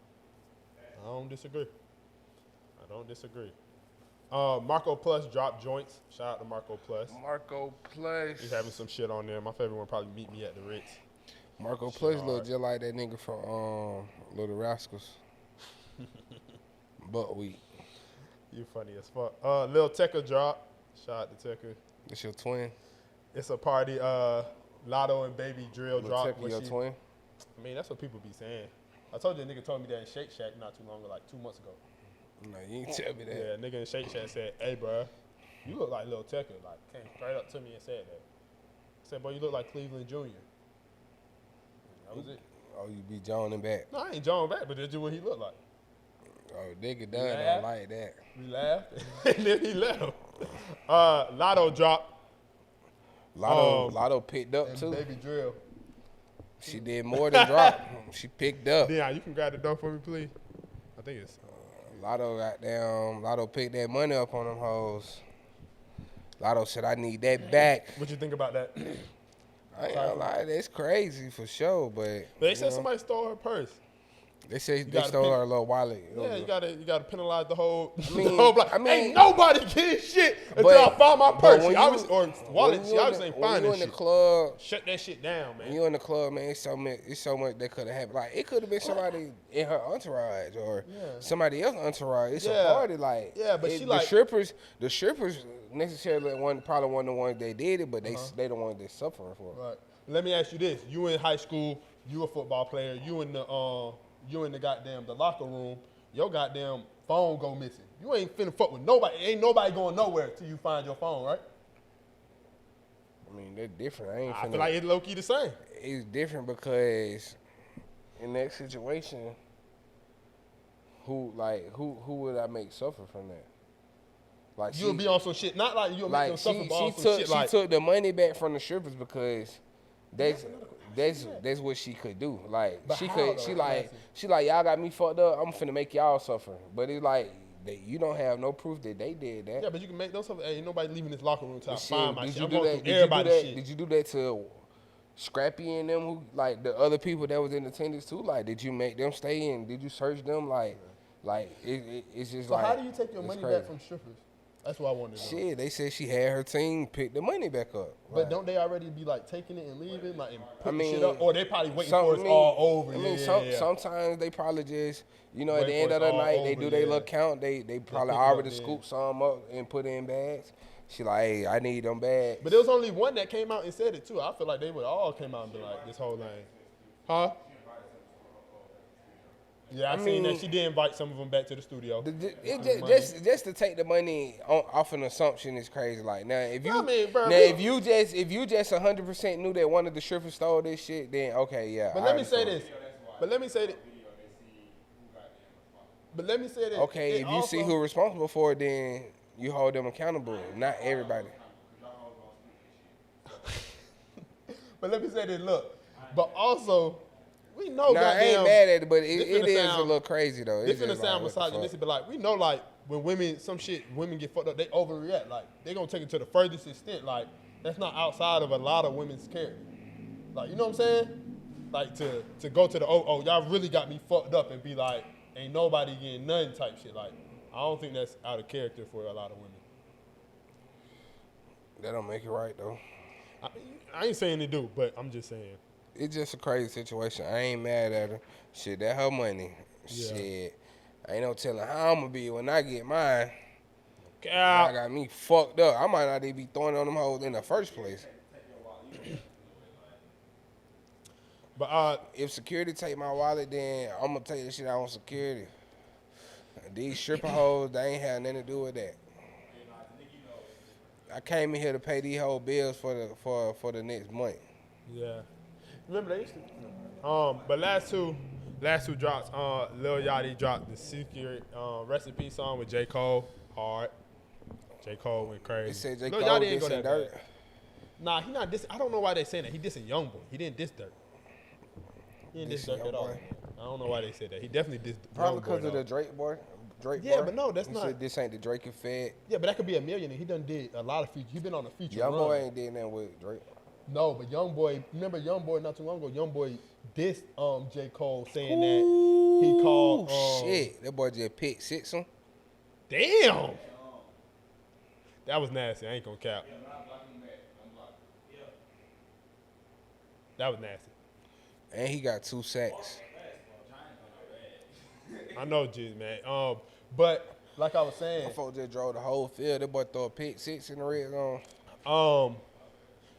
I don't disagree. Marco Plus dropped joints. Shout out to Marco Plus. Marco Plus. He's having some shit on there. My favorite one probably Meet Me at the Ritz. Marco Shit Plus hard. look just like that nigga from Little Rascals. Buckwheat. You funny as fuck. Lil Tecca dropped. Shout out to Tecca. That's your twin. It's a party. Latto and Baby Drill Lil dropped. Tecca, What your she- twin. I mean, that's what people be saying. I told you a nigga told me that in Shake Shack not too long ago, like 2 months ago. No, you ain't tell me that. Yeah, nigga in Shake Shack said, "Hey, bruh, you look like Lil Tecca." Like, came straight up to me and said that. I said, "Boy, you look like Cleveland Jr." That was it. Oh, you be joning back. No, I ain't John back, but that's just what he looked like. Oh, nigga done Yeah. don't like that. We laughed, and then he left. Latto dropped. Latto picked up And too. Baby Drill. She did more than drop. She picked up. Dion, you can grab the door for me, please. I think it's. Latto picked that money up on them hoes. Latto said, I need that back. What you think about that? I ain't gonna lie, that's crazy for sure, but They you said know, somebody stole her purse. they say they gotta stole pick- her little wallet. Yeah, you gotta penalize the whole, mean- the whole block. I mean- Ain't nobody getting shit until But- I find my but purse. when She you- obviously, or wallet. when She you obviously ain't when finding you in the shit. club, Shut that shit down, when man. you in the club, man, it's so much that could have happened. Like it could have been somebody in her entourage or Yeah. somebody else's entourage. It's Yeah. a party, like Yeah, but she the like- strippers necessarily probably one of the ones they did it, but they Uh-huh. they the ones that suffering for it. Right. Let me ask you this: you in high school, you a football player, you in the goddamn the locker room, your goddamn phone go missing. You ain't finna fuck with nobody. Ain't nobody going nowhere till you find your phone, right? I mean, they're different. I ain't I finna, feel like it's low key the same. it's different because in that situation, who would I make suffer from that? Like You'll be on some shit, not like you'll make them like suffer, but on she some took shit she like. took the money back from the strippers because that's what she could do. Like But she how, could though? she like y'all got me fucked up. I'm finna make y'all suffer. But it's like you don't have no proof that they did that. Yeah, but you can make those suffer. Hey, ain't nobody leaving this locker room till I Shit, find my did shit. you I'm do going that? through Did you do everybody's that? shit. Did you do that to Scrappy and them who like the other people that was in attendance too? Like, did you make them stay and did you search them? Like it's just So like. how do you take your it's money crazy. back from strippers? That's what I wanted to know. Shit, they said she had her team pick the money back up. But Like, don't they already be like taking it and leaving, like and I putting mean, shit up, or they probably waiting some- for I it's mean- all over? I mean, yeah. sometimes they probably just, at Wait the for end it of the all night, they over, do their yeah. little count. They probably pick it up already then. scoop some up and put in bags. She like, hey, I need them bags. But there was only one that came out and said it too. I feel like they would all came out and be like this whole thing, huh? Yeah, I seen that mean- she did invite some of them back to the studio. Just to take the money off an assumption is crazy. Like now, if you I mean, bro, now we- if you just 100% knew that one of the strippers stole this shit, then okay, yeah. But I let me say understand. this. But let me say that. But let me say this. Okay, It if you see also- who's responsible for it, then you hold them accountable. Not everybody. But let me say this. Look, but also, we know Nah, I goddamn. ain't mad at it, but this it finna is sound- a little crazy though. This It's finna just sound like, what the fuck? misogynistic, but like we know, like when women get fucked up, they overreact. Like, they gonna take it to the furthest extent. Like, that's not outside of a lot of women's character. Like, you know what I'm saying? Like, to go to the, y'all really got me fucked up and be like, ain't nobody getting none type shit. Like, I don't think that's out of character for a lot of women. That don't make it right, though. I ain't saying they do, but I'm just saying. It's just a crazy situation. I ain't mad at her. Shit, that her money. Yeah. Shit. Ain't no telling how I'm gonna be when I get mine. God. I got me fucked up. I might not even be throwing on them hoes in the first place. But If security take my wallet, then I'm gonna take the shit out on security. These stripper hoes, they ain't had nothing to do with that. I came in here to pay these whole bills for the next month. yeah. Remember they used to. But last two drops. Lil Yachty dropped the Secret Recipe song with J. Cole. Hard. J. Cole went crazy. They said J. Lil Cole Yachty ain't go dissing that Dirt. bad. Nah, he not dissing. I don't know why they saying that. He dissing Youngboy. He didn't diss Dirt. He didn't diss Dissing Dirt at all. Youngboy. I don't know why they said that. He definitely dissed Probably Youngboy, because of though. the Drake boy. Yeah, bar. but no, that's He not- said this ain't the Drake effect. Yeah, but that could be a millionaire. He done did a lot of features. He been on a feature Young run. boy ain't did nothing with Drake. No, but Youngboy, remember Youngboy not too long ago, Youngboy dissed J. Cole saying that he called Shit, that boy just picked six him. Damn. That was nasty. I ain't gonna cap. That was nasty. And he got 2 sacks. I know, Jizz, man. But like I was saying, My folks just drove the whole field. That boy throw a pick 6 in the red zone.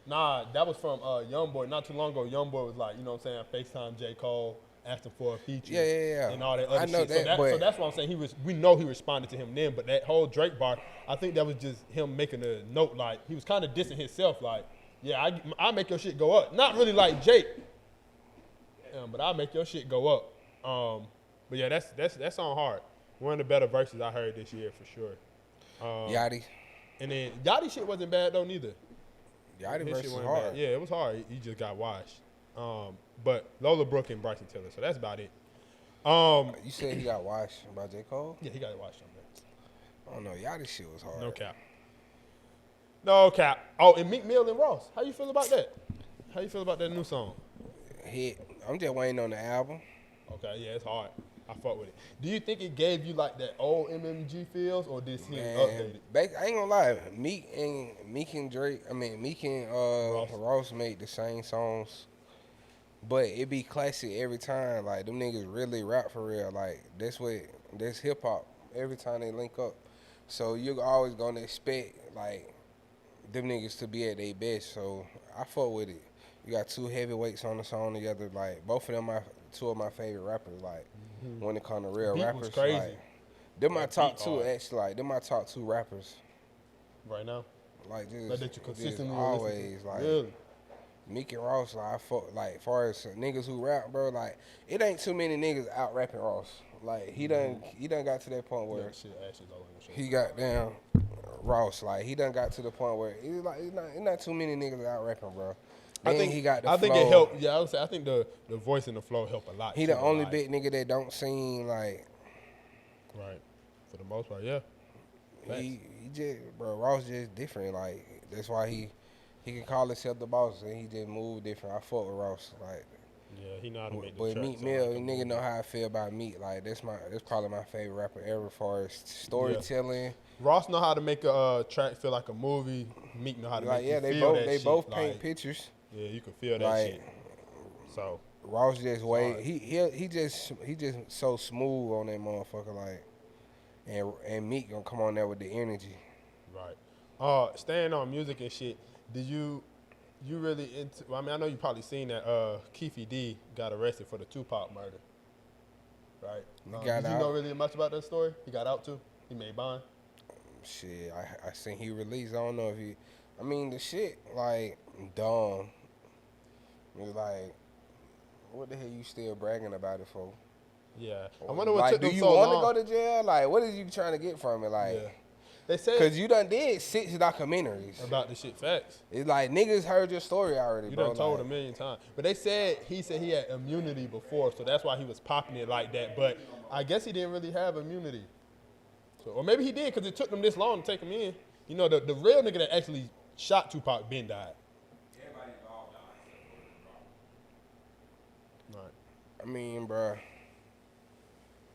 nah, that was from Youngboy. Not too long ago, Youngboy was like, you know what I'm saying, FaceTime J. Cole, asking for a feature. Yeah. And all that other I know shit. that, So but- that's what I'm saying. We know he responded to him then, but that whole Drake bar, I think that was just him making a note. Like, he was kind of dissing himself. Like, yeah, I make your shit go up. Not really like Jake, but I make your shit go up. But yeah, that's song hard. One of the better verses I heard this year for sure. Yachty. And then Yachty shit wasn't bad though neither. Yachty His versus shit wasn't hard. bad. Yeah, it was hard. He just got washed. But Lola Brooke and Bryson Tiller, so that's about it. You said he got washed by J. Cole? Yeah, he got washed on that. I don't know. Yachty shit was hard. No cap. No cap. Oh, and Meek Mill and Ross. How you feel about that? How you feel about that new song? Hit. I'm just waiting on the album. Okay, yeah, it's hard. I fuck with it. Do you think it gave you like that old MMG feels, or did he update it? I ain't gonna lie. Meek and Drake. I mean, Meek and Ross made the same songs, but it be classic every time. Like, them niggas really rap for real. Like, that's hip hop. Every time they link up, so you're always gonna expect like them niggas to be at their best. So I fuck with it. You got 2 heavyweights on the song together. Like, both of them are 2 of my favorite rappers. Like, when it comes to real Beat rappers, was crazy. like, them my That top beat 2 hard. actually. Like, them my top 2 rappers. Right now? Like, just, Like that you just consistently always listen to? like Really? Meek and Ross. Like, I fuck like, far as niggas who rap, bro. Like, it ain't too many niggas out rapping Ross. Like, he done got to that point where Yeah, shit, actually, all in the show. he got down Ross. Like, he done got to the point where it's not too many niggas out rapping, bro. I Then think he got the I think flow. it helped. Yeah, I would say I think the voice and the flow help a lot. He too, the only like, big nigga that don't seem like Right. For the most part, yeah. Facts. he just, bro. Ross just different. Like, that's why he can call himself the boss and he just move different. I fuck with Ross. Like, Yeah, he know how to make the but tracks Meek sound Mill, like a nigga movie. know how I feel about Meek. Like, that's probably my favorite rapper ever, as far as storytelling. Ross know how to make a track feel like a movie. Meek know how to Like, make yeah, you they feel both that they shit. both Like, paint pictures. Yeah, you can feel that Like, shit. So Ross just way Hard. he just so smooth on that motherfucker. Like, and Meek gonna come on there with the energy. right. Staying on music and shit. Did you really into? Well, I mean, I know you probably seen that. Keefy D got arrested for the Tupac murder. Right. He got did you out. know really much about that story? He got out too. He made bond. Shit, I seen he released. I don't know if he. I mean, the shit like dumb. It was like, what the hell you still bragging about it for? Yeah. I wonder what Like, took do them you so want long. to go to jail? Like, what is you trying to get from it? Like, Yeah. They said cause you done did 6 documentaries. about the shit facts. It's like niggas heard your story already, You bro. done told like, a million times. But he said he had immunity before, so that's why he was popping it like that. But I guess he didn't really have immunity. So, or maybe he did because it took them this long to take him in. You know, the real nigga that actually shot Tupac been died. Everybody involved died. Right. I mean, bruh,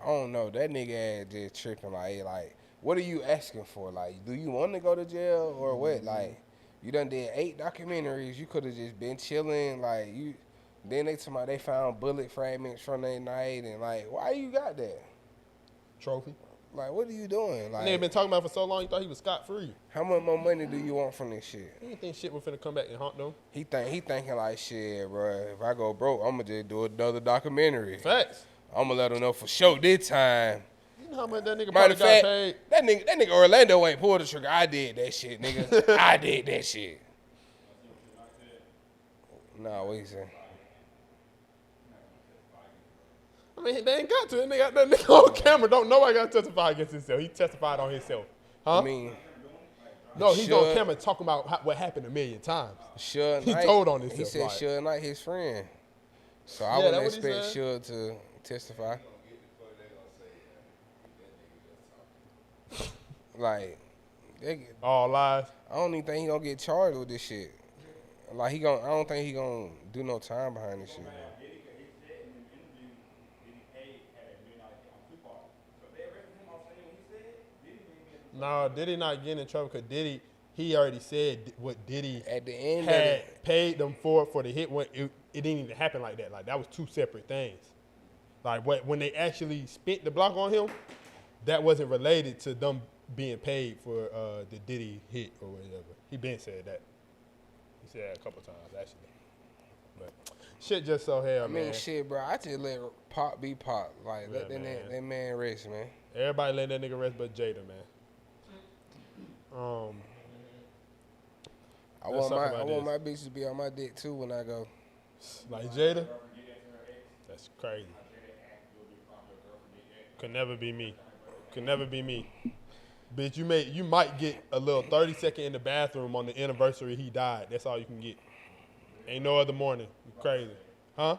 I don't know. That nigga ass just tripping. Like, what are you asking for? Like, do you want to go to jail or what? Like, you done did 8 documentaries. You could have just been chilling. Like, you. Then they found bullet fragments from their night, and like, why you got that? Trophy. Like, what are you doing? Like, Nigga been talking about it for so long, you thought he was scot-free. how much more money do you want from this shit? You didn't think shit was finna come back and haunt them? He thinking like, shit, bro. If I go broke, I'm gonna just do another documentary. Facts. I'm gonna let him know for sure this time. You know how much that nigga Matter probably of got fact, paid? that nigga Orlando ain't pulled the trigger. I did that shit, nigga. I did that shit. Nah, what he say? I mean, they ain't got to. They got that nigga on camera. Don't nobody got to testify against himself. He testified on himself. Huh? I mean, no, he's on Suge- camera talking about what happened a million times. Suge He Knight, told on himself, He said like- Suge Knight his friend. So I Yeah, wouldn't that what he expect said? Suge to testify. Like, All lies. I don't even think he gonna get charged with this shit. Like, I don't think he gonna do no time behind this shit. Diddy, he said in an interview, Diddy paid had $1 million hit on Tupac. So if they arrested him on saying what he said, Diddy didn't get No, Diddy not getting in trouble because Diddy, he already said what Diddy At the end of had it, paid them for the hit. When it didn't even happen like that. Like, that was two separate things. Like, when they actually spent the block on him, that wasn't related to them being paid for the Diddy hit or whatever. He been said that. He said that a couple times, actually. But shit just so hell, I mean, man. shit, bro. I just let Pop be Pop. Like, let Yeah, that man rest, man. Everybody let that nigga rest but Jada, man. I Let's want talk about my bitch to be on my dick too when I go. Like Jada, that's crazy. Could never be me. Could never be me. Bitch, you might get a little 30-second in the bathroom on the anniversary he died. That's all you can get. Ain't no other morning. You crazy. Huh?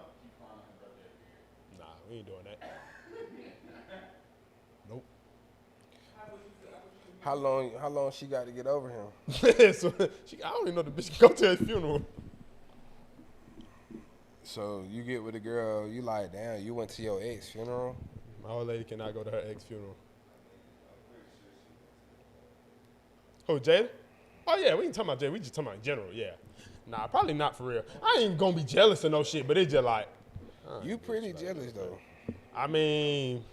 Nah, we ain't doing that. Nope. How long she got to get over him? So, I don't even know the bitch can go to his funeral. So you get with a girl, you like, damn, you went to your ex funeral. My old lady cannot go to her ex funeral. Who, Jada? Oh, yeah, we ain't talking about Jada. We just talking about in general, yeah. Nah, probably not for real. I ain't gonna be jealous of no shit, but it's just like, You pretty jealous though. I mean,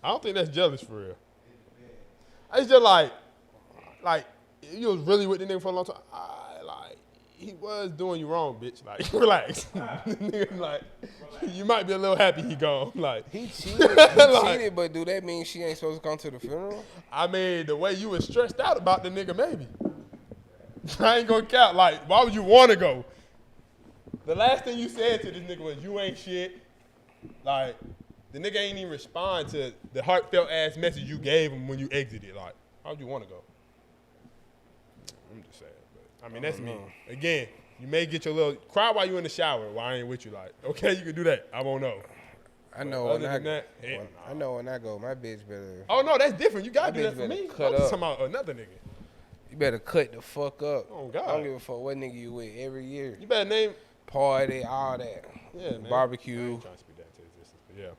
I don't think that's jealous for real. It's just like you was really with the nigga for a long time. He was doing you wrong, bitch. Like, relax. Nigga, like, you might be a little happy he gone. Like, He cheated, Like- but do that mean she ain't supposed to come to the funeral? I mean, the way you was stressed out about the nigga, maybe. I ain't gonna count. Like, why would you want to go? The last thing you said to this nigga was, you ain't shit. Like, the nigga ain't even respond to the heartfelt ass message you gave him when you exited. Like, why would you want to go? I'm just saying. But, I mean, that's me. Again, you may get your little, cry while you in the shower while I ain't with you. Like, okay, you can do that. I won't know. I know Other when I than go. that, hell I know when I go, my bitch better. Oh, no, that's different. You got to My do that bitch for me. better cut I'm just up. talking about another nigga. You better cut the fuck up. Oh, God. I don't give a fuck what nigga you with every year. You better name. Party, all that. Yeah, man. I Barbecue, ain't trying to speak that to existence, but yeah.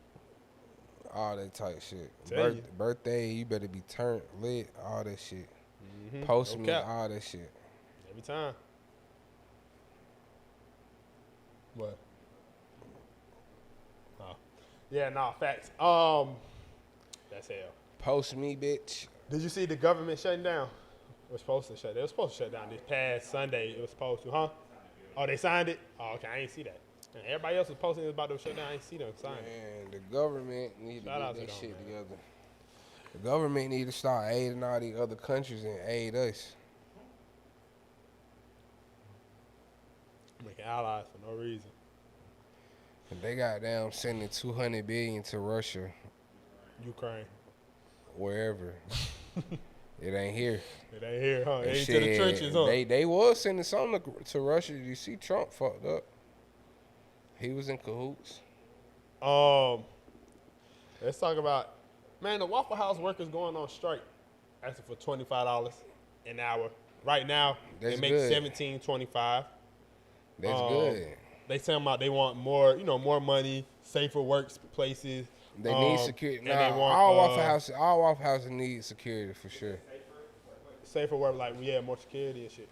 all that type shit. Tell you. Birthday, you better be turned lit, all that shit. Mm-hmm. Post No me, cap. all that shit. Every time. What? Oh. Yeah, nah, facts. That's hell. Post me, bitch. Did you see the government shutting down? It was supposed to shut. They were supposed to shut down this past Sunday. It was supposed to, huh? Oh, they signed it? Oh, okay, I ain't see that. And everybody else was posting it was about to shut down. I ain't see them sign it. Man, the government need to Shout out get to that them, shit man. together. The government need to start aiding all these other countries and aid us. Making allies for no reason. And they got them sending $200 billion to Russia, Ukraine. wherever. It ain't here. It ain't here, huh? It And ain't to the shit, trenches, huh? They was sending something to Russia. You see, Trump fucked up. He was in cahoots. Let's talk about Man, the Waffle House workers going on strike, asking for $25 an hour. Right now, That's they make good. $17.25. That's good. They tell about they want more, more money, safer workplaces. They need security. and Nah, they want, all Waffle Houses need security for sure. safer work, like more security and shit.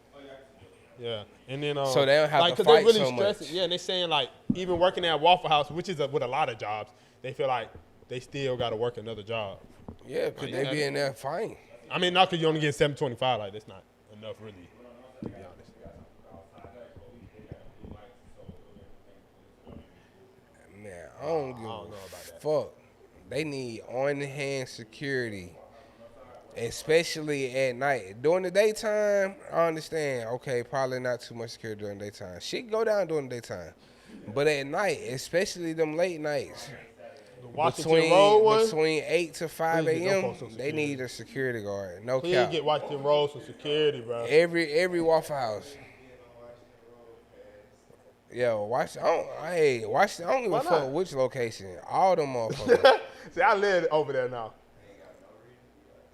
Yeah, and then So they don't have to 'cause fight they really so stress much. it. Yeah, and they saying like even working at Waffle House, which is with a lot of jobs, they feel like they still got to work another job. Yeah, because they be in there fighting. I mean, not because you only get $7.25, like that's not enough really, to be honest. Man, I don't give know a about that. fuck. They need on-hand security, especially at night. During the daytime, I understand. Okay, probably not too much security during the daytime. Shit go down during the daytime. But at night, especially them late nights, The Washington Road one. between 8 to 5 Please get them a.m., folks some they security. need a security guard. No Please cap. get Washington Road some security, bro. Every Waffle House. Yo, watch. I don't give Why a fuck not? which location. All them motherfuckers. See, I live over there now.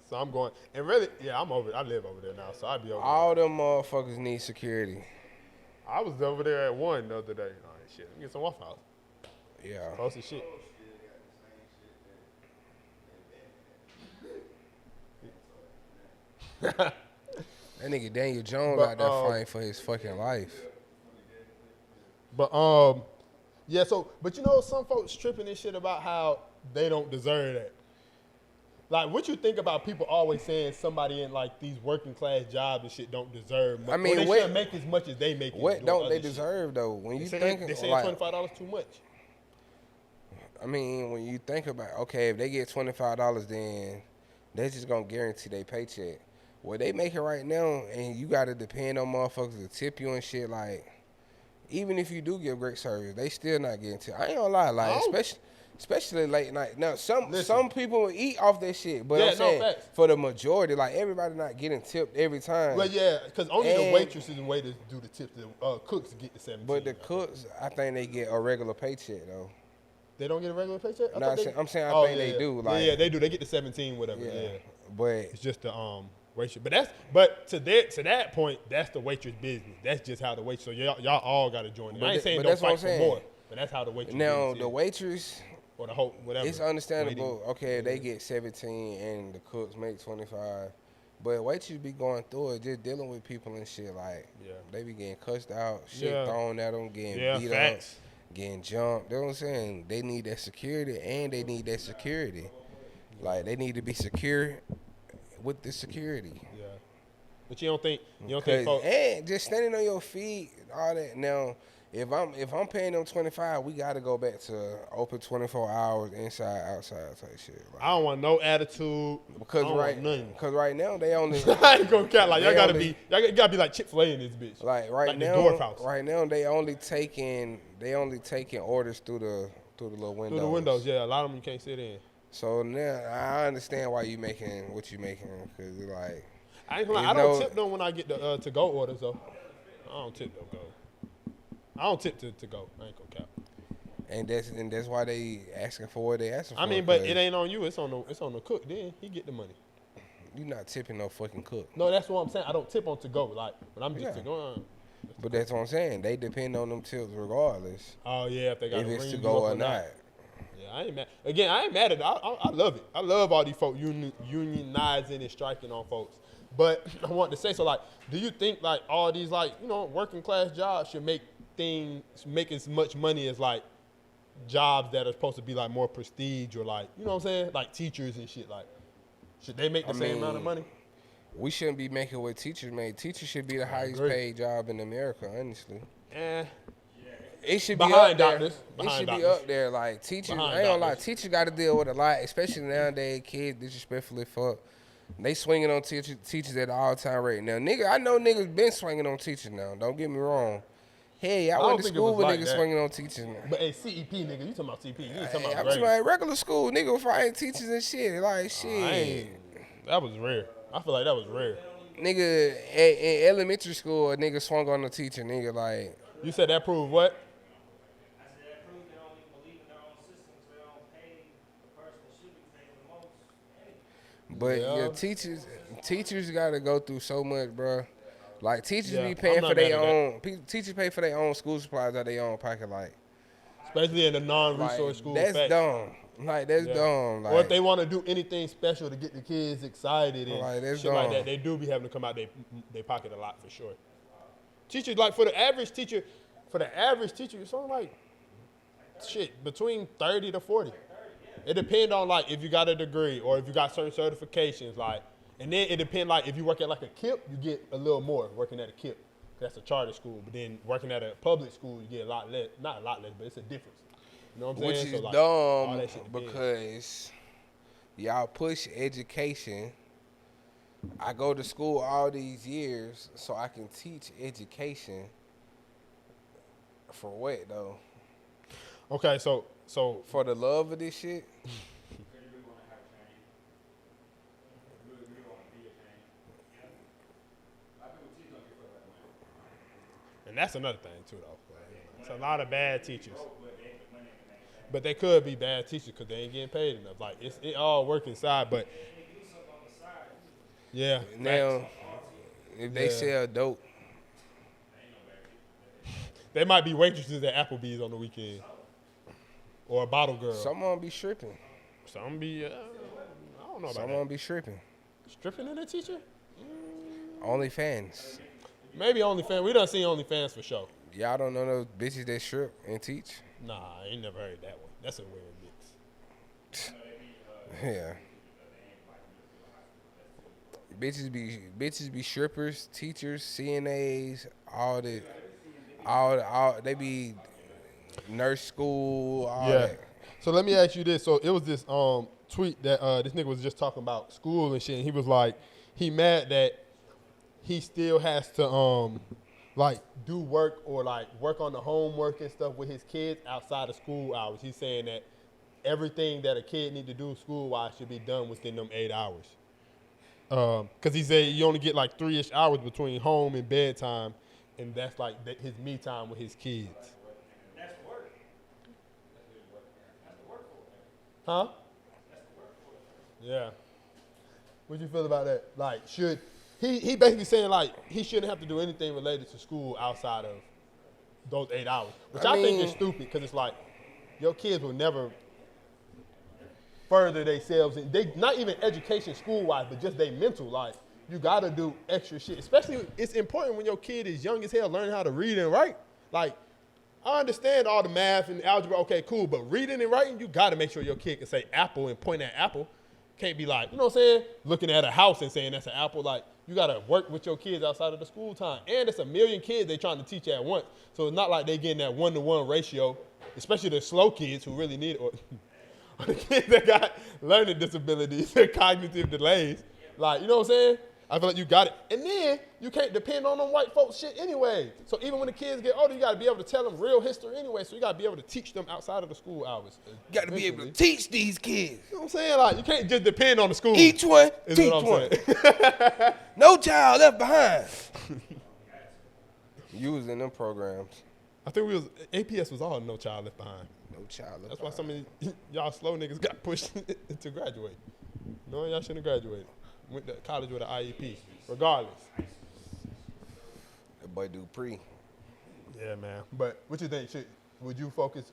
So I'm going, and really, yeah, I live over there now, so I'd be over All them motherfuckers need security. there. I was over there at 1 the other day. Oh, shit, let me get some Waffle House. Yeah. Close as shit. That nigga Daniel Jones But, out there fighting for his fucking life. But yeah. So, but some folks tripping and shit about how they don't deserve that. Like, what you think about people always saying somebody in like these working class jobs and shit don't deserve much? I mean, or they what- shouldn't make as much as they make. What don't they deserve though? When you think They saying like, $25 too much. I mean, when you think about okay, if they get $25, then they're just gonna guarantee their paycheck. What they making right now, and you gotta depend on motherfuckers to tip you and shit. Like, even if you do give great service, they still not getting tipped. I ain't gonna lie, like No. especially late night. Now some Listen. people eat off that shit, but Yeah, I'm saying facts. for the majority, like everybody not getting tipped every time. Well, yeah, because only the And- waitresses and waiters do the tips. The cooks get the 17. But the cooks, I think they get a regular paycheck though. They don't get a regular paycheck. No, thought I'm saying I think they do. Like, yeah, they do. They get the 17, whatever. yeah. Yeah. But It's just the waitress. But to that point, that's the waitress business. That's just how the waitress. So y'all all got to join. But I ain't th- saying but don't that's what fight I'm for saying. more, but that's how the waitress. now business the is. waitress, or the whole whatever. it's understandable. waiting. Okay, they get 17 and the cooks make 25. But waitresses be going through it, just dealing with people and shit. Like, Yeah. they be getting cussed out, shit Yeah. thrown at them, getting Yeah, beat facts. up, getting jumped. You know what I'm saying? They need that security, and they need that security. Like, they need to be secure with the security. Yeah. But you don't think Cause, folks. and just standing on your feet, all that. Now, if I'm paying them 25, we got to go back to open 24 hours, inside, outside type shit. Like, I don't want no attitude. because I don't right, want nothing. because right now they only I ain't gonna count like y'all They gotta only- be y'all gotta be like Chick-fil-A in this bitch. like right like now. the Dorf House. Right now they only taking orders through the little windows. Through the windows, yeah. A lot of them you can't sit in. So now I understand why you making what you making, because like I ain't gonna lie, I don't tip them when I get the to-go orders though. I don't tip them go. I don't tip to go. I ain't gonna cap. and that's why they asking for what they asking for. I mean, but 'cause it ain't on you. It's on the cook. Then he get the money. you not tipping no fucking cook. No, that's what I'm saying. I don't tip on to go. Like, but I'm just Yeah. to go. But that's what I'm saying. They depend on them tips regardless Oh yeah, if they got if to it's ring to you go up or not. Yeah, I ain't mad. Again, I ain't mad at it. I love it. I love all these folks unionizing and striking on folks. But I want to say, so like, do you think like all these like working class jobs should make as much money as like jobs that are supposed to be like more prestige or like what I'm saying, like teachers and shit? Like, should they make the same amount of money? We shouldn't be making what teachers make. Teachers should be the highest agree. paid job in America, honestly. Eh. It should be Behind up there. doctors. It Behind should be doctors. up there. Like teachers, Behind I ain't gonna lie. doctors. Teachers got to deal with a lot, especially nowadays. Kids disrespectfully fuck. They swinging on teachers at the all time rate now. Nigga, I know niggas been swinging on teachers now. Don't get me wrong. Hey, I don't went to think it school was with like niggas that. swinging on teachers now. But hey, CEP nigga, you talking about CEP? You ain't talking Hey, about I'm talking regular. about regular school. Nigga fighting teachers and shit. Like shit. That was rare. I feel like that was rare. Nigga, in elementary school, a nigga swung on a teacher. Nigga, like, You said that proved what? I said that proves they don't even believe in their own systems. They don't pay the person that should be paying the most. But Yeah. yeah, teachers got to go through so much, bro. Like teachers Yeah, be I'm paying not for their mad at that. own. Teachers pay for their own school supplies out of their own pocket. Especially in the non-resource Like school. that's facts. dumb. Like that's Yeah. dumb. Like Or if they want to do anything special to get the kids excited and Like, that's shit like dumb. that, they do be having to come out they pocket a lot for sure. Teachers, like for the average teacher, it's only like shit between 30 to 40. It depends on like if you got a degree or if you got certain certifications, like, and then it depends like if you work at like a KIP, you get a little more working at a KIP. That's a charter school, but then working at a public school, you get a lot less. Not a lot less, but it's a difference. You know what I'm which saying? is like, all dumb that shit depends. because y'all push education. I go to school all these years so I can teach education. For what though? Okay, so For the love of this shit? and that's another thing too, though. It's a lot of bad teachers, but they could be bad teachers because they ain't getting paid enough. Like it all work inside, but yeah. Now, if they Yeah. sell dope, They might be waitresses at Applebee's on the weekend, or a bottle girl. someone be stripping. Some be, I don't know about Someone be stripping. that. Stripping in a teacher? OnlyFans. Maybe OnlyFans. We done seen OnlyFans for sure. Y'all don't know those bitches that strip and teach? Nah, I ain't never heard that one. That's a weird mix. Yeah. Bitches be strippers, teachers, CNAs, all they be nurse school, all Yeah. that. So let me ask you this. So it was this tweet that this nigga was just talking about school and shit. And he was like, he mad that he still has to like do work or like work on the homework and stuff with his kids outside of school hours. He's saying that everything that a kid need to do school wise should be done within them 8 hours. Cause he said you only get like 3-ish hours between home and bedtime, and that's like his me time with his kids. That's work. That's the work for it. Huh? That's the work for it. Yeah. What you feel about that? Like, should he basically saying like he shouldn't have to do anything related to school outside of those 8 hours, which I think is stupid because it's like your kids will never further themselves, and they not even education school wise, but just they mental. Like you gotta do extra shit. Especially it's important when your kid is young as hell, learning how to read and write. Like I understand all the math and algebra, okay, cool, but reading and writing, you gotta make sure your kid can say apple and point at apple. Can't be like, you know what I'm saying, looking at a house and saying that's an apple. Like you gotta work with your kids outside of the school time, and it's a million kids they trying to teach at once. So it's not like they getting that 1-to-1 ratio, especially the slow kids who really need it. Or the kids that got learning disabilities and cognitive delays. Like, you know what I'm saying? I feel like you got it. And then you can't depend on them white folks shit anyway. So even when the kids get older, you got to be able to tell them real history anyway. So you got to be able to teach them outside of the school hours. Got to be able to teach these kids. You know what I'm saying? Like, you can't just depend on the school. Each one, is teach what I'm one. saying. No child left behind. Using them programs. I think APS was all No Child Left Behind. No child left That's why behind. so many y'all slow niggas got pushed to graduate. No, y'all shouldn't have graduated. Went to college with an IEP, regardless. That boy do pre. Yeah, man. But what you think? Would you focus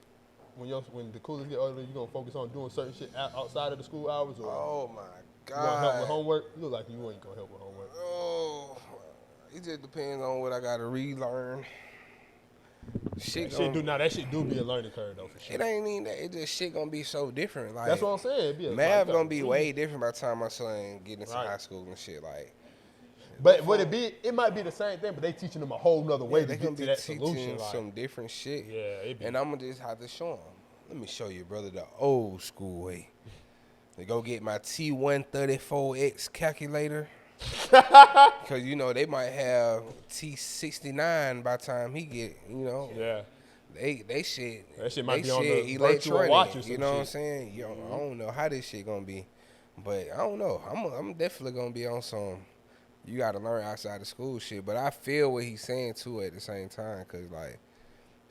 when the coolers get older? You gonna focus on doing certain shit outside of the school hours, or Oh my you gonna help with God. homework? You look like you ain't gonna help with homework. Oh, it just depends on what I got to relearn. That shit do be a learning curve though, for sure. It ain't even that. It just shit gonna be so different. Like That's what I'm saying. math gonna be way different by the time my son get into Right. high school and shit. Like But would it be? It might be the same thing, but they teaching them a whole nother way they to gonna get to be that teaching solution. Like, some different shit. yeah, it be. And I'm gonna just have to show him. Let me show you, brother, the old school way. To go get my T134X calculator. Cause you know they might have T69 by the time he get, you know. Yeah. They shit. That shit might they be on the virtual electronic, watch or some you know what I'm shit. saying? Yo, I don't know how this shit gonna be, but I don't know. I'm definitely gonna be on some. You gotta learn outside of school shit, but I feel what he's saying too at the same time, cause like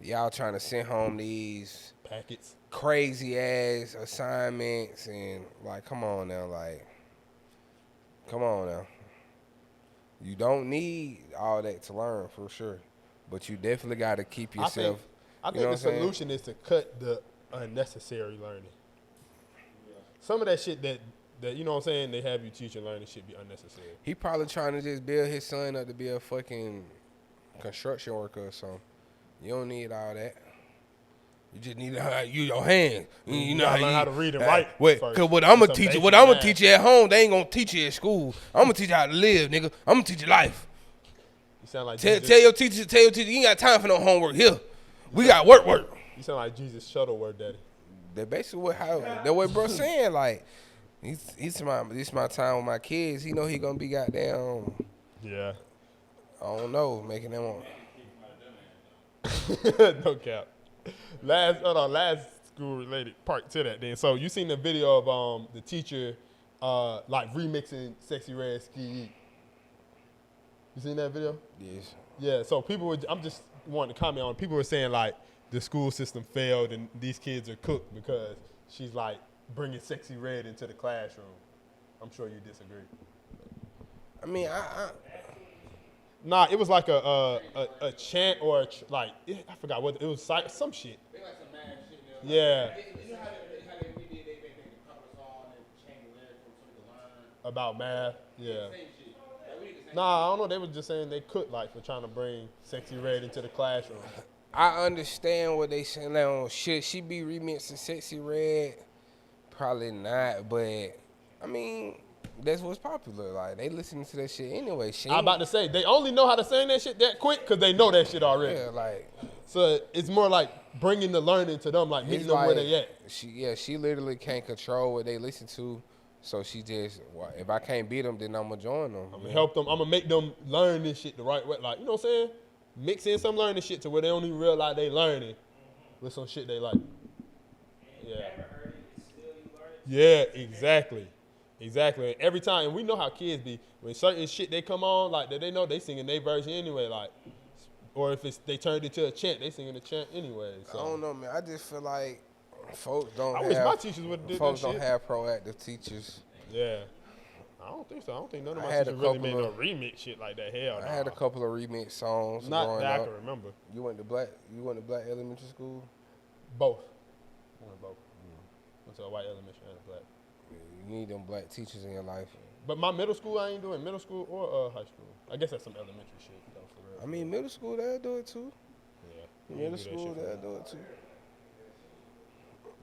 y'all trying to send home these Packets. crazy ass assignments and like, come on now, like Come on now. You don't need all that to learn for sure, but you definitely got to keep yourself. I you think know the what I'm saying? solution is to cut the unnecessary learning. Some of that shit that you know what I'm saying, they have you teach and learning should be unnecessary. He probably trying to just build his son up to be a fucking construction worker or something. You don't need all that. You just need to use your hands. You know gotta learn how to read and write Wait, first. cause what I'm gonna Some teach you, basic what I'm gonna math. teach you at home, they ain't gonna teach you at school. I'm gonna teach you how to live, nigga. I'm gonna teach you life. You sound like Tell Jesus. your teacher, you ain't got time for no homework here. We got work. You sound like Jesus Shuttleworth daddy. That basically that what bro saying. Like, this my time with my kids. He know he gonna be goddamn. Yeah. I don't know, making them on. No cap. Last school related part to that then. So you seen the video of the teacher like remixing Sexy Red Ski Yeet. You seen that video? Yes. Yeah, so I'm just wanting to comment on it. People were saying like the school system failed and these kids are cooked because she's like bringing Sexy Red into the classroom. I'm sure you disagree. I mean, Nah, it was like a chant or I forgot what it was, some shit. They like some mad shit. Yeah, You know how they redid, they made a couple song and changed the lyrics for something to learn. about math. Yeah. Same shit. Like, we did the same Nah, I don't know. They were just saying they cooked like for trying to bring Sexy Red into the classroom. I understand what they saying now. Should she be remixing Sexy Red? Probably not, but I mean, that's what's popular. Like, they listening to that shit anyway. I'm about to say they only know how to sing that shit that quick because they know that shit already. Yeah, like, So it's more like bringing the learning to them, like meeting it's them like, where they at. she literally can't control what they listen to. So she just, if I can't beat them, then I'm going to join them. I'm gonna help them. I'm gonna make them learn this shit the right way. Like, you know what I'm saying? Mix in some learning shit to where they don't even realize they learning with some shit they like. Yeah. Yeah, exactly. Exactly. And every time, and we know how kids be, when certain shit they come on, like that they know they singing their version anyway, like, or if they turned it to a chant, they singing the chant anyway. So. I don't know, man. I just feel like folks don't I have. wish my teachers would have did folks that don't shit. have proactive teachers. Yeah. I don't think so. I don't think none of I my had a teachers really made couple no of- remix shit like that. Hell, I had a couple of remix songs Not growing that I up. can remember. You went to black elementary school? Both. I went both. Went to a white elementary and a black. Yeah, you need them black teachers in your life. But my middle school, I ain't doing middle school or high school. I guess that's some elementary shit, though, for real. I mean, middle school, they'll do it too. Yeah. Middle school, they'll do it too.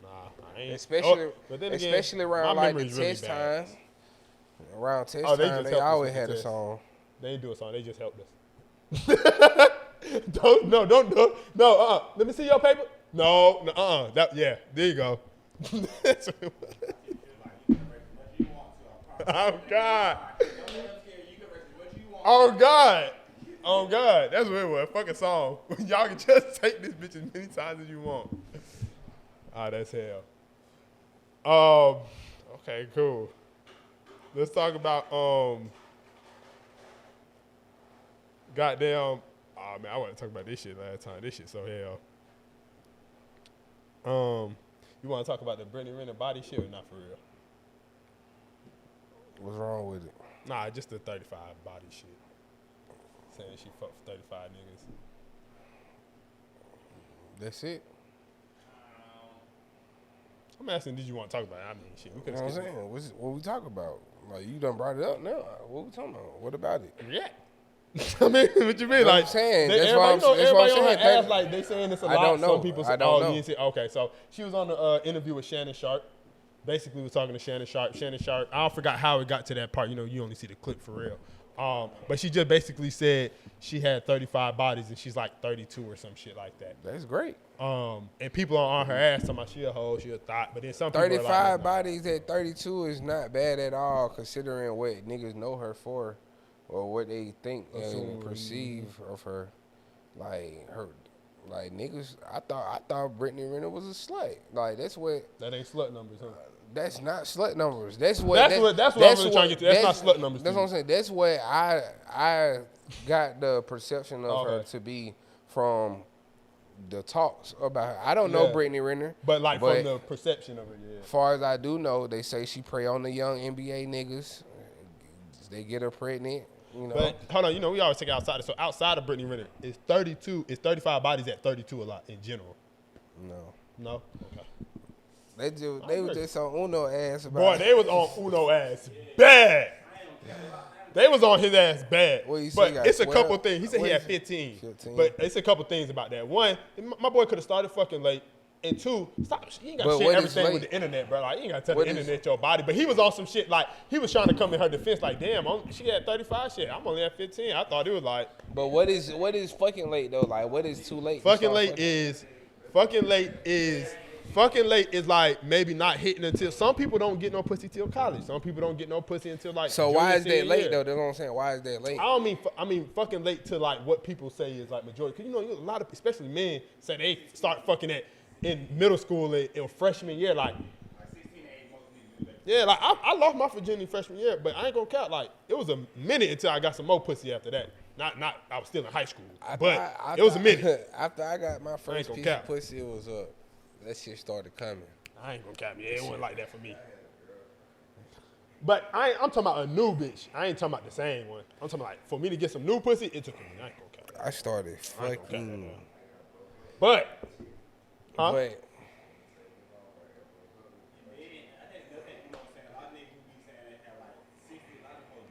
Nah, I ain't. Especially, but then especially again, around my like the memory's really test bad. times. Around test Oh, they time, just they helped us always with the had a test. song. They ain't do a song. They just helped us. Don't. Let me see your paper. No. Yeah, there you go. That's what it was. Oh, God. Oh, God. That's what it was. Fucking song. Y'all can just take this bitch as many times as you want. Ah, that's hell. Okay, cool. Let's talk about, goddamn, oh, man, I want to talk about this shit last time. This shit so hell. You want to talk about the Brittany Renner body shit or not for real? What's wrong with it? Nah, just the 35 body shit. Saying she fucked 35 niggas. That's it. I'm asking, did you want to talk about it? I mean, shit, we You could know what I'm saying? What we talking about? Like, you done brought it up now. What we talking about? What about it? Yeah. I mean, what you mean? What I'm Like, saying, they- that's everybody, what I'm- that's what I'm everybody on her saying. ass, like, they saying this a I lot. don't know. Some people say, I don't know. you didn't see. Okay, so she was on the interview with Shannon Sharp. Basically, was talking to Shannon Sharp. Shannon Sharp, I forgot how it got to that part. You know, you only see the clip for real. But she just basically said she had 35 bodies and she's like 32 or some shit like that. That's great. And people are on her ass talking about she a hoe, she a thought. But then some people 35 are like, bodies at 32 is not bad at all, considering what niggas know her for, or what they think and perceive of her. Like niggas, I thought Brittany Renner was a slut. Like, that's what. that ain't slut numbers, huh? That's not slut numbers. That's what I'm really trying to get to. That's not slut numbers. That's what I'm saying. That's what I got the perception of her to be from the talks about her. I don't know Brittany Renner, But like from the perception of it, yeah. as far as I do know, they say she prey on the young NBA niggas. They get her pregnant, you know. But hold on, we always take it outside. So outside of Brittany Renner, it's 35 bodies at 32 a lot in general. No? Okay. They was just on Uno ass about Boy, they was on Uno ass bad. They was on his ass bad. What you say, but he got it's a 12? couple things. He said What he had is it? 15. But it's a couple things about that. One, my boy could have started fucking late. And two, stop. You ain't got to But share what is everything late? with the internet, bro. Like, you ain't got to tell What the is- internet your body. But he was on some shit like, he was trying to come in her defense like, damn, she had 35 shit. I'm only at 15. I thought it was like. But what is fucking late though? Like, what is too late? to Fucking start late fucking? fucking late is like maybe not hitting until, some people don't get no pussy till college. Some people don't get no pussy until like. So junior, why is senior that late year. though? That's what I'm saying. Why is that late? I mean fucking late to like what people say is like majority. Cause a lot of, especially men, say they start fucking in middle school in freshman year. Like 16 to 8, most niggas do that. yeah, like I lost my virginity freshman year, but I ain't gonna count. Like it was a minute until I got some more pussy after that. Not I was still in high school, but it was a minute. After I got my first gonna piece cap. of pussy, it was up. That shit started coming. I ain't gonna cap. Yeah, it wasn't like that for me. But I'm talking about a new bitch. I ain't talking about the same one. I'm talking about like for me to get some new pussy, it took a minute. I ain't gonna cap. I started I ain't gonna cap fucking. that, But huh? But I think another thing, a lot of niggas who be saying they have like 60, a lot of folks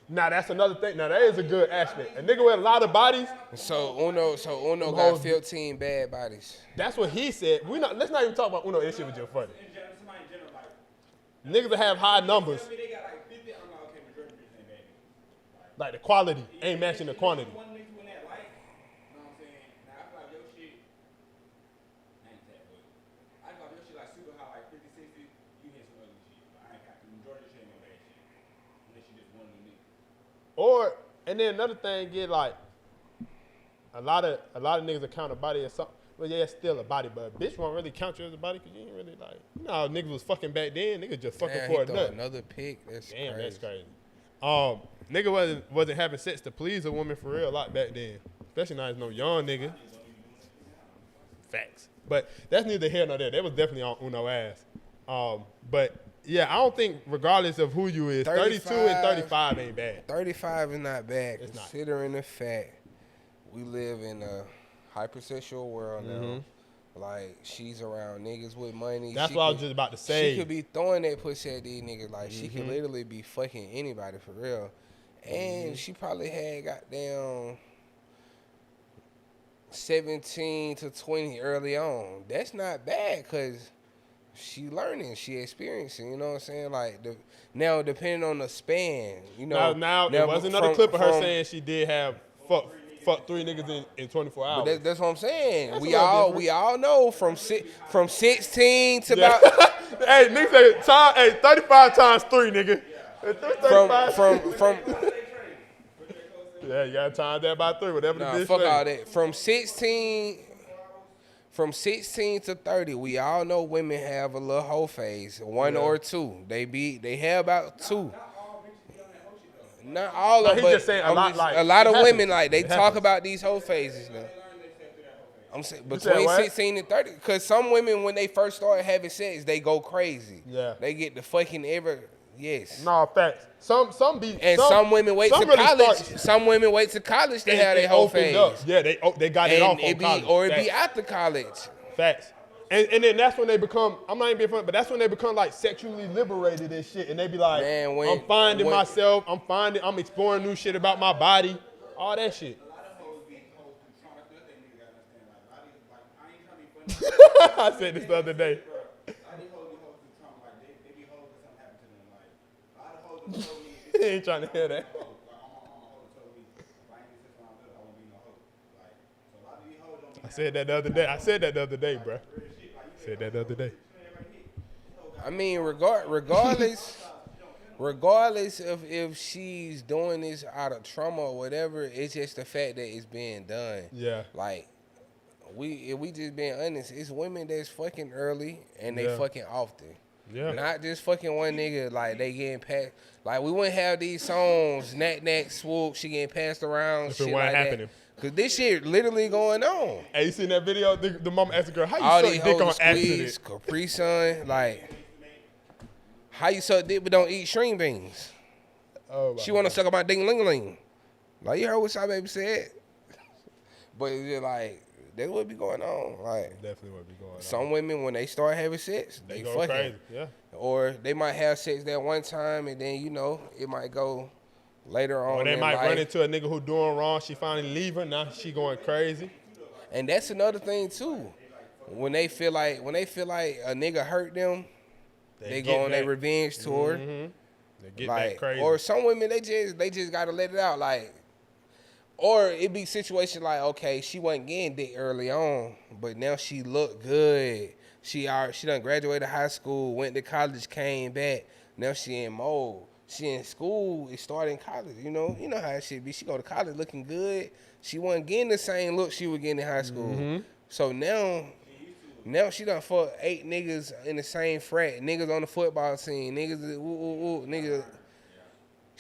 be Now that's another thing. Now that is a good aspect. A nigga with a lot of bodies. so Uno Them got hoes- 15 bad bodies. That's what he said. Let's not even talk about Uno. This shit was just funny. in general, somebody in general, like, Niggas that have high numbers, tell me they got like 50, I'm like, okay, majority of bitches ain't bad. like the quality ain't matching the quantity. One nigga who in that light, you know what I'm saying? Now I feel like your shit, I ain't that, but I feel like your shit like super high, like 50, 60, you hit some ugly shit. But I ain't got the majority of shit ain't no bad shit. Unless you just one of them niggas. And then another thing, get like a lot of niggas account a body as something. Well, yeah, it's still a body, but a bitch won't really count you as a body because you ain't really like, how niggas was fucking back then. Niggas just fucking Damn, for he a throw nut. another pick. That's Damn, crazy. that's crazy. Nigga wasn't having sex to please a woman for real a lot back then. Especially now there's no young nigga. Facts. But that's neither here nor there. They was definitely on Uno ass. But yeah, I don't think regardless of who you is, 32 and 35 ain't bad. 35 is not bad, It's not. considering the fact we live in a hypersexual world now. Like, she's around niggas with money. That's She what I could- was just about to say. She could be throwing that pussy at these niggas. Like, she could literally be fucking anybody for real. And she probably had goddamn 17 to 20 early on. That's not bad because she learning, she experiencing, you know what I'm saying? Like, now, depending on the span, you know. Now there was another clip of her saying she did have fuck 3 niggas in 24 hours. But that's what I'm saying. That's we a little all different. we all know from 16 to Yeah. about Hey, nigga say 35 times 3, nigga. 35. from Yeah, you gotta time that by 3, whatever nah, the bitch fuck say. all that. From 16 to 30, we all know women have a little hoe phase, one or two. They have about 2. Not all No, of he them, just saying a lot, like, a lot it of happens. women like they It talk happens. about these hoe phases now. I'm saying said between what? 16 and 30, because some women when they first start having sex, they go crazy. Yeah. They get the fucking yes. No, facts. Some be And some women wait to some really college. start- Some women wait to college to and- have their and whole opened phase. up. Yeah, they got it off And on it be college. or it be Facts. after college. Facts. And then that's when they become, I'm not even being funny, but that's when they become like sexually liberated and shit. And they be like, Man, I'm finding myself, I'm exploring new shit about my body, all that shit. A lot of hoes be hoes through trauma. That's the other thing niggas gotta understand. Like, a lot of these, like, I ain't trying to be funny. I said this the other day. A lot of these hoes be hoes through trauma. Like, they be hoes that something happened to them. Like, a lot of hoes that told me, He ain't trying to hear that. like, I'm a hoe that told me, if I ain't get this when I'm little, I won't be no hoe. Like, so a lot of these hoes don't be I said that the other day. I said that the other day, bro. Said that the other day. I mean, regardless of if she's doing this out of trauma or whatever, it's just the fact that it's being done. Yeah. Like, if we just being honest, it's women that's fucking early and they Yeah. fucking often. Yeah. Not just fucking one nigga, like they getting passed. Like we wouldn't have these songs, knack, swoop, she getting passed around, If it shit wasn't like happening. that. Cause this shit literally going on. Hey, you seen that video? The mama asked the girl, how All you these suck dick on hoes squeeze, accident? Capri Sun, like how you suck dick but don't eat string beans? Oh my She want to God. suck on my ding-ling-ling. Like, you heard what Shy Baby said? But it's just like, that's what be going on. Like, Definitely what be going on. some women, when they start having sex, They they go fucking. crazy. Yeah. Or they might have sex that one time, and then, you know, it might go later on Or they in might life. run into a nigga who doing wrong. She finally leave her. Now she going crazy. And that's another thing, too. When they feel like a nigga hurt them, they go get on their back. revenge tour. Mm-hmm. They get Like, back crazy. or some women, they just gotta let it out. Like, or it be situation like, okay, she wasn't getting dick early on, but now she look good. She done graduated high school, went to college, came back. Now she in mode. She in school, it started in college. You know how it should be. She go to college looking good. She wasn't getting the same look she was getting in high school. Mm-hmm. So now she done fuck 8 niggas in the same frat. Niggas on the football team. Niggas.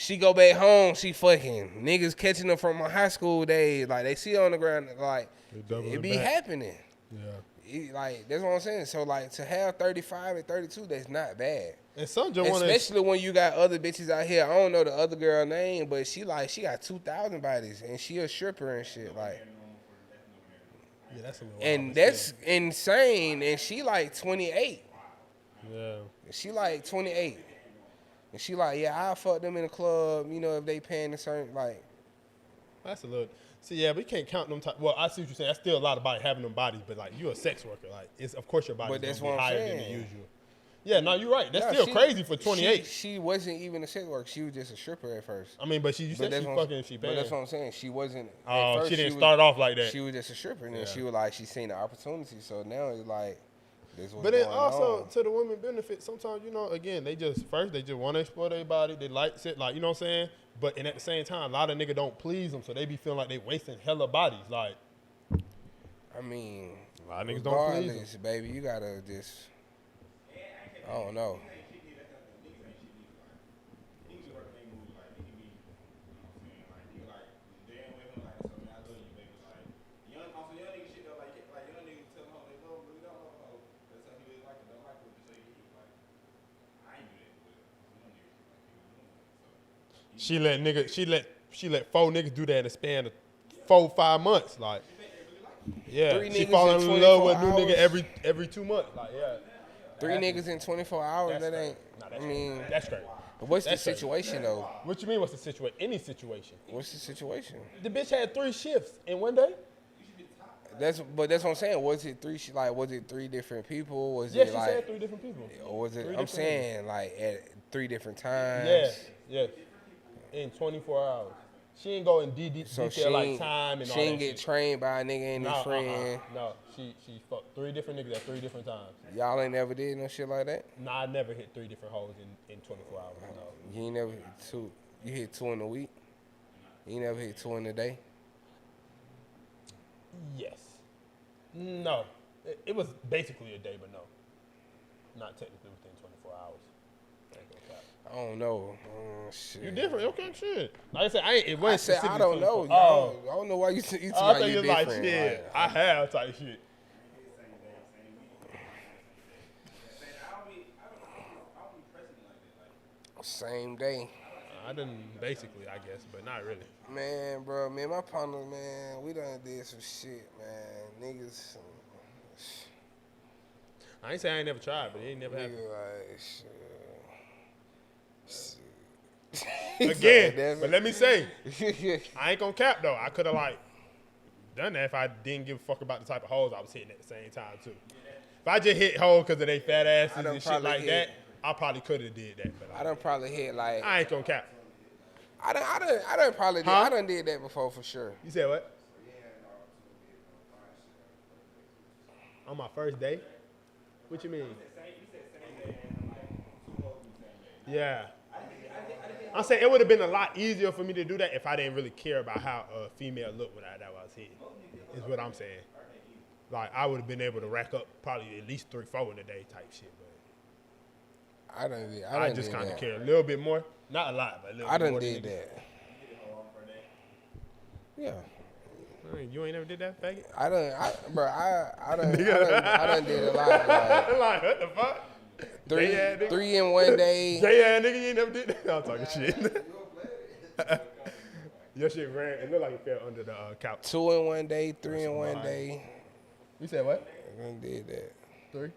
She go back home, she fucking. Niggas catching her from my high school days. Like, they see her on the ground, like, it be happening. Yeah. Like, that's what I'm saying. So, like, to have 35 and 32, that's not bad. And some just want Especially when you got other bitches out here. I don't know the other girl name, but she got 2,000 bodies, and she a stripper and shit. Like, Yeah, that's a little and wild, that's insane. And she like 28. yeah. She like 28. And she like, yeah, I'll fuck them in the club, you know, if they paying a certain, like. That's a little. See, yeah, we can't count them. Well, I see what you're saying. That's still a lot of body having them bodies, but like you a sex worker, like it's of course your body's But that's gonna be what I'm higher than the saying. usual. Yeah, no, you're right. That's Nah, still she- crazy for 28. She wasn't even a sex worker. She was just a stripper at first. I mean, but you said she fucking, she But paying. that's what I'm saying. She wasn't. At Oh, first, she didn't was- start off like that. She was just a stripper, and then Yeah. she was like, she seen the opportunity. So now it's like, this what's But then going also on. to the women benefit, sometimes, you know, again, they just want to explore their body. They like it, like, you know what I'm saying? But and at the same time, a lot of niggas don't please them, so they be feeling like they wasting hella bodies. Like, I mean, a lot of niggas don't please them. regardless, baby, you gotta just. I don't know. She let 4 niggas do that in a span of 4-5 months. Like, yeah, 3 she niggas fall in in love with a 24 new nigga hours. every 2 months. Like, yeah. 3 niggas in 24 hours, That's that crazy. ain't. Nah, I that's mean, crazy. That's crazy. what's the That's crazy. situation, though? What you mean? What's the situation? Any situation. What's the situation? The bitch had 3 shifts in one day. That's what I'm saying. Was it 3 different people? Was Yeah, it she like, said 3 different people. or was it? 3 I'm different saying like at 3 different times. Yes. In 24 hours. She ain't go in So detail like time and all she that ain't get shit. trained by a nigga and his friend. No, she fucked 3 different niggas at 3 different times. Y'all ain't never did no shit like that. Nah, I never hit 3 different hoes in 24 hours. No. You ain't never hit 2. You hit 2 in a week. You ain't never hit 2 in a day. Yes. No. It was basically a day, but no. Not technically within 24 hours. Ain't gonna cap. I don't know. Shit. You different? Okay, shit. Like I said, it I wasn't said I specifically don't know. 24. I don't know why you I talking thought about you you was like, different. shit, I have type shit. Same day. I didn't basically, I guess, but not really. Man, bro, me and my partner, man, we done did some shit, man. Niggas, I ain't saying I ain't never tried, but it ain't never happened. nigga, like, shit. Again, but let me say, me. I ain't gonna cap though. I could have like done that if I didn't give a fuck about the type of hoes I was hitting at the same time too. If I just hit hoes because of they fat asses done and shit probably like hit- that, I probably could have did that. But I done probably hit like I ain't gonna cap. I done probably did. Huh? I done did that before for sure. You said what? On my first day? What you mean? Yeah. I'm saying it would have been a lot easier for me to do that if I didn't really care about how a female looked when I was hitting. Is what I'm saying. Like I would have been able to rack up probably at least 3-4 in a day type shit. But I just kind of care a little bit more. Not a lot, but a little I bit done more. did that. Yeah. You ain't never did that, faggot? I done did a lot. Like, Like, what the fuck? Gay ass nigga. 3 in one day. Gay ass nigga, you ain't never did that? I'm talking shit. Your shit ran. It looked like it fell under the couch. 2 in one day, 3 in one Alright. day. You said what? I did that. 3?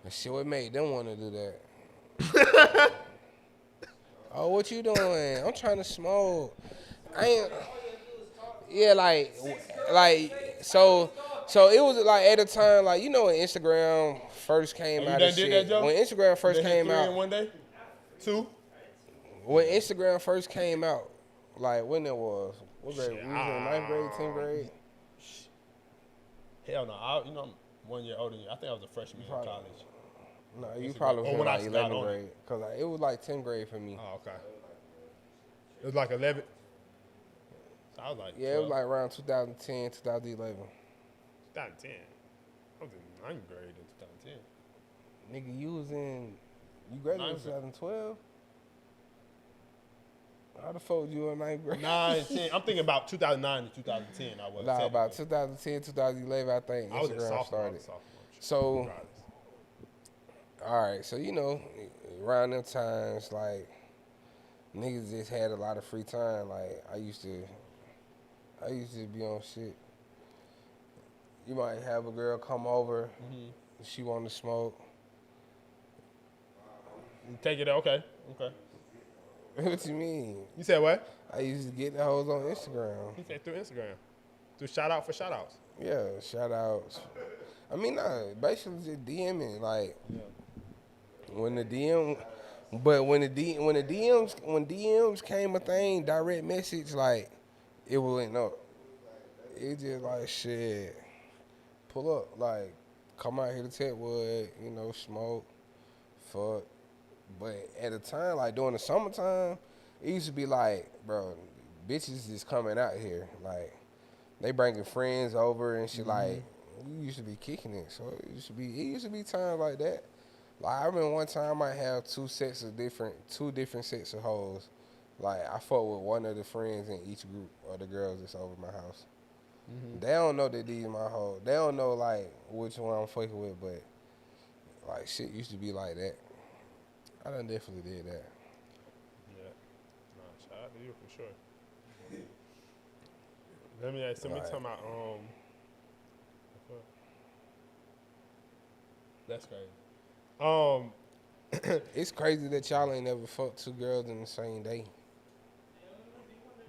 And shit, what made them want to do that? Oh, what you doing? I'm trying to smoke. I ain't. Yeah, so it was like at a time like you know when Instagram first came You out done of did shit. that, Joe? When Instagram first You done hit came 3 out, in one day? 2? when Instagram first came out, like when it was, what grade? Shit, We was in 9th grade, 10th grade. Hell no. I'm 1 year older than you. I think I was a freshman in college. No, you probably was Or in when I like got 11th on it. grade, cause like, it was like 10th grade for me. Oh, okay. It was like 11. So I was like, Yeah, it was like around 2010, 2011. 2010. I was in 9th grade in 2010. Nigga, you graduated in 9th grade. 2012? How the fuck was you in 9th grade? 9, 10. I'm thinking about 2009 to 2010. I was. Nah, about technically. 2010, 2011, I think I was in Instagram sophomore. started. Sophomore. So, Regardless. all right, so you know, around them times, like niggas just had a lot of free time. Like I used to be on shit. You might have a girl come over, she want to smoke. You take it. Okay. What you mean? You said what? I used to get the hoes on Instagram. He said through Instagram. Through shout out for shout outs. Yeah, shout outs. I mean, nah, basically just DMing. Like when the DM, but when DMs came a thing, direct message, like it went up. It just like shit. Pull up, like come out here to Techwood, you know, smoke, fuck. But at the time, like during the summertime, it used to be like, bro, bitches is coming out here, like they bringing friends over and shit. Like we used to be kicking it, so it used to be times like that. Like I remember one time I have two different sets of hoes. Like I fuck with one of the friends in each group of the girls that's over my house. They don't know that these my hoes. They don't know like which one I'm fucking with, but like shit used to be like that. I done definitely did that. Yeah. Nah, shout out to you for sure. Let me ask. Somebody talking about That's crazy. It's crazy that y'all ain't never fucked two girls in the same day.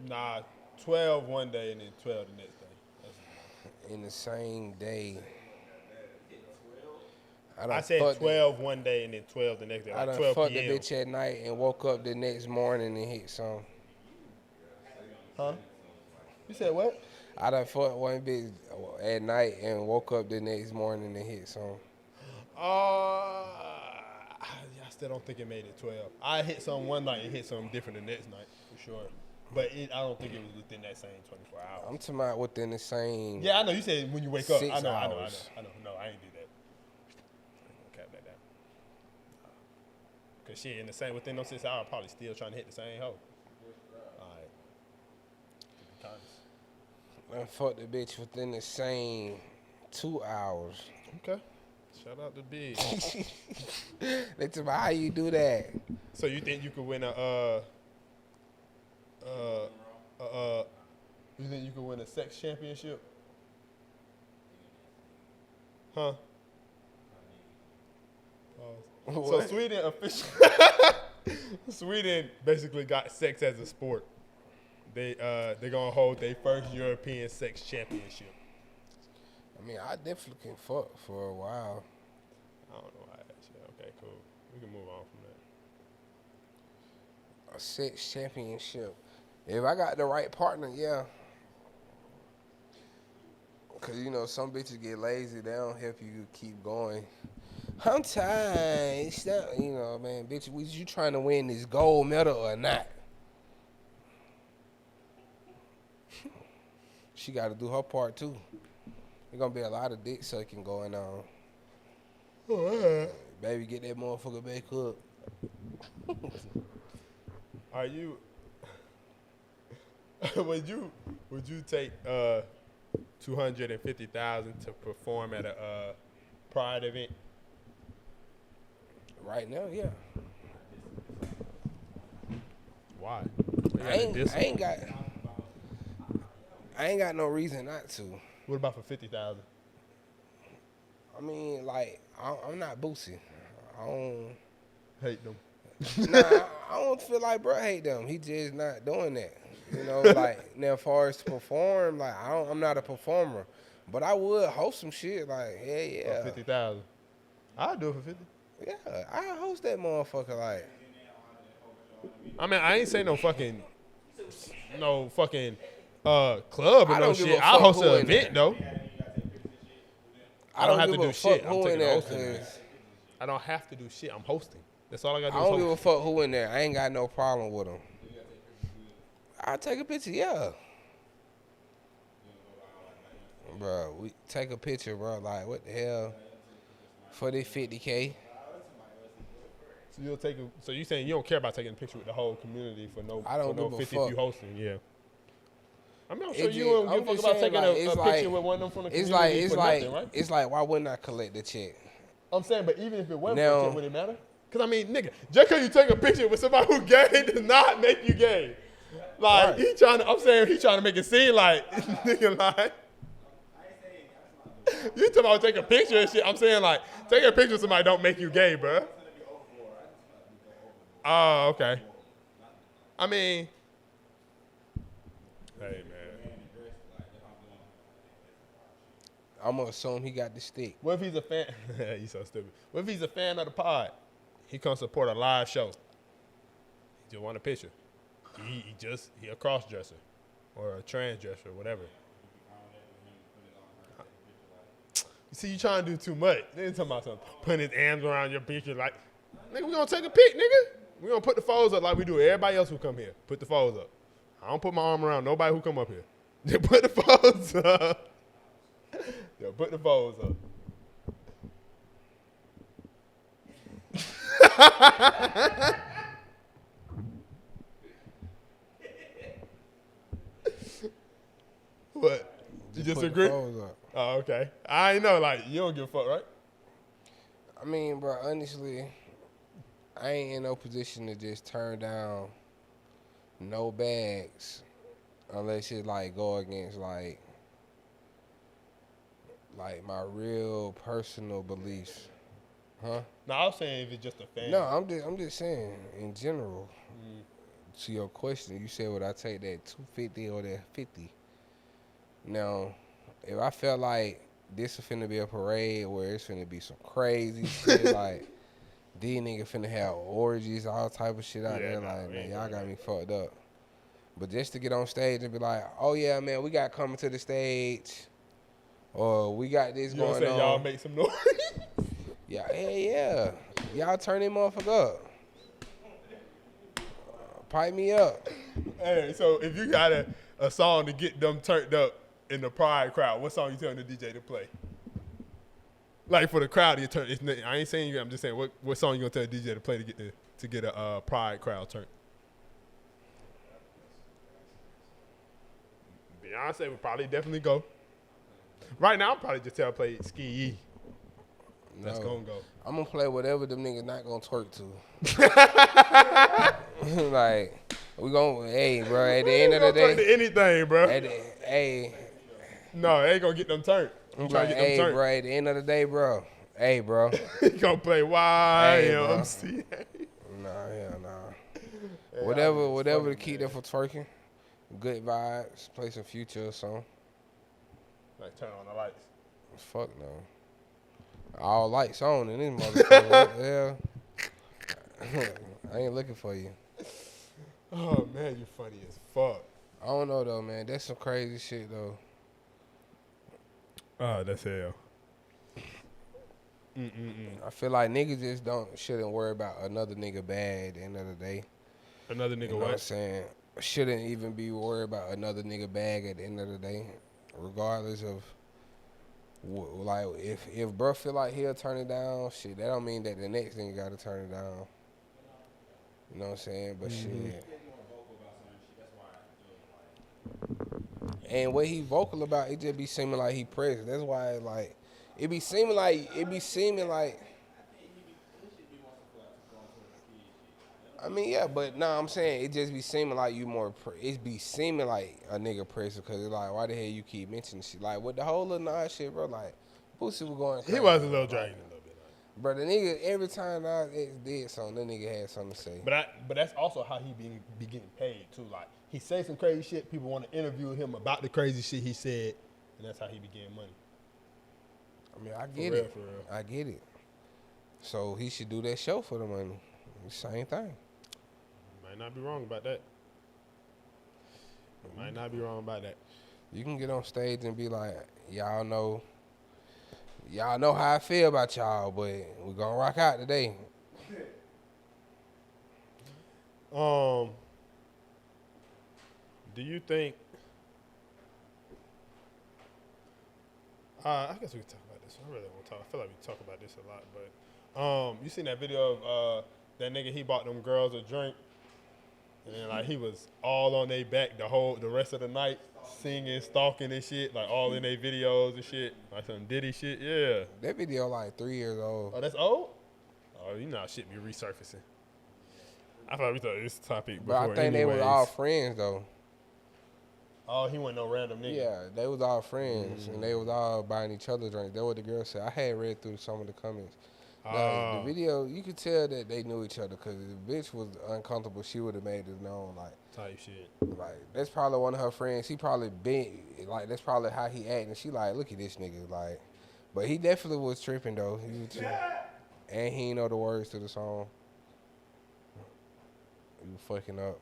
Nah, 12 one day and then 12 the next day. In the same day. I said 12 one day and then 12 the next day. I Like done 12 fucked p.m. the bitch at night and woke up the next morning and hit some. Huh? You said what? I done fucked one bitch at night and woke up the next morning and hit some. I still don't think it made it 12. I hit some one night and hit something different the next night for sure. But I don't think it was within that same 24 hours. I'm talking about within the same. Yeah, I know. You said when you wake up. 6 I know. hours. No, I ain't do that. Cap that down. Cause shit, within those 6 hours, I'm probably still trying to hit the same hoe. All right. I fucked the bitch within the same 2 hours. Okay. Shout out to Bigg. They talk about how you do that. So you think you could win you think you could win a sex championship? Huh? So What? Sweden basically got sex as a sport. They're gonna hold their first European sex championship. I mean, I definitely can fuck for a while. I don't know why that shit. Okay, cool. We can move on from that. A sex championship. If I got the right partner, yeah. Cause you know some bitches get lazy. They don't help you keep going. I'm tired. Stop. You know, man, bitch. Was you trying to win this gold medal or not? She got to do her part too. There's gonna be a lot of dick sucking going on. Baby, get that motherfucker back up. Are you? would you take $250,000 to perform at Pride event? Right now, yeah. Why? I ain't got no reason not to. What about for 50,000? I mean, like, I'm not Boosie. I don't. Hate them. Nah, I don't feel like bro hate them. He just not doing that. You know, like now as far as to perform, like I'm not a performer, but I would host some shit. Like, yeah. 50,000. I'll do it for 50. Yeah, I host that motherfucker. Like, I mean, I ain't saying no fucking club or I no don't give shit. a I'll fuck host who an in event though. I don't have to give a do fuck shit. I'm who in taking the there, hosting. Man. 'cause I don't have to do shit. I'm hosting. That's all I gotta I do is don't give host. a fuck who in there. I ain't got no problem with them. I take a picture, yeah. Bro, we take a picture, bro. Like, what the hell? For this 50K. So you'll take a. So you saying you don't care about taking a picture with the whole community for no? I don't for no give a 50 fuck. if you hosting. Yeah. I mean, I'm It sure you just- don't I'm give a fuck just about saying, taking like, a it's picture like- with one of them from the It's community like, for nothing, right? it's like, why wouldn't I collect the check? I'm saying, but even if it wasn't Now- for a check, would it matter? Because, I mean, nigga, just because you take a picture with somebody who gay does not make you gay. Like, Right. I'm saying he trying to make it seem like, nigga, like, you talking about take a picture and shit. I'm saying, like, taking a picture with somebody don't make you gay, bro. Oh, okay. I mean, hey, man. I'm gonna assume he got the stick. What if he's a fan? You so stupid. What if he's a fan of the pod? He comes support a live show. He just want a picture. He a cross dresser or a trans dresser, whatever. You see, you trying to do too much. They talking about something. Putting his arms around your picture like, nigga, we gonna take a pic, nigga. We gonna put the foes up like we do everybody else who come here. Put the foes up. I don't put my arm around nobody who come up here. Just put the foes up. Yo, put the foes up. What? You Just put the disagree? phones up. Oh, okay. I ain't know, like, you don't give a fuck, right? I mean, bro, honestly, I ain't in no position to just turn down no bags unless it like go against like my real personal beliefs. Huh? No, I was saying if it's just a fan. No, I'm just saying in general. To your question, you said would I take that 250 or that 50? Now, if I felt like this is finna be a parade where it's finna be some crazy shit, like these niggas finna have orgies, all type of shit out there, like, man, y'all got me fucked up. But just to get on stage and be like, oh yeah, man, we got coming to the stage, or we got this You know what going I'm saying? on. Y'all make some noise. Yeah. Y'all turn them motherfucker up. Pipe me up. Hey, so if you got a song to get them turned up in the pride crowd, what song you telling the DJ to play? Like for the crowd, I ain't saying you. I'm just saying what song you gonna tell the DJ to play to get a pride crowd turned? Beyonce would probably definitely go. Right now, I'm probably just tell her play Ski Yee. That's gonna go. I'm gonna play whatever them niggas not gonna twerk to. Like, we gonna, hey, bro, at the end of the Turn to day, anything, bro. hey, No, they ain't gonna get them turned. You I'm trying like, to get them hey, turned? bro, at the end of the day, bro, hey, bro, He gonna play YMCA. nah, hell nah. Whatever to keep them from twerking. Good vibes. Play some Future or something. Like turn on the lights. Fuck no. All lights on in this motherfucker. What the hell? I ain't looking for you. Oh man, you funny as fuck. I don't know though, man. That's some crazy shit though. Oh, that's hell. I feel like niggas just shouldn't worry about another nigga bad at the end of the day. Another nigga You know what I'm what? saying? Shouldn't even be worried about another nigga bag at the end of the day, regardless of like if bro feel like he'll turn it down, shit, that don't mean that the next nigga gotta turn it down. You know what I'm saying? But shit. And what he vocal about, it just be seeming like he pressed. That's why, like, it be seeming like I mean, yeah, but I'm saying it just be seeming like you more. It be seeming like a nigga pressure because it's like, why the hell you keep mentioning shit? Like with the whole little Nas shit, bro. Like, Boosie was going crazy. He was a little dragging a little bit. Bro, the nigga every time Nas did something, that nigga had something to say. But that's also how he be getting paid too. Like he say some crazy shit, people want to interview him about the crazy shit he said, and that's how he be getting money. I mean, I get it. For real. I get it. So he should do that show for the money. Same thing. Might not be wrong about that. Might not be wrong about that. You can get on stage and be like, y'all know how I feel about y'all, but we gonna rock out today. Do you think? I guess we can talk about this. I really want to talk. I feel like we talk about this a lot, but you seen that video of that nigga? He bought them girls a drink, and then like he was all on their back the rest of the night, singing, stalking and shit, like all in their videos and shit, like some Diddy shit. Yeah. That video like 3 years old. Oh, that's old. Oh, you know, shit be resurfacing. I thought we thought this topic before. But I think they were all friends though. Oh, he wasn't no random nigga. Yeah, they was all friends, and they was all buying each other drinks. That's what the girl said. I had read through some of the comments. The video, you could tell that they knew each other because if the bitch was uncomfortable, she would have made it known. Like type shit. Like that's probably one of her friends. He probably been like that's probably how he acting. She like, look at this nigga. Like, but he definitely was tripping though. He was tripping. And he didn't know the words to the song. He was fucking up.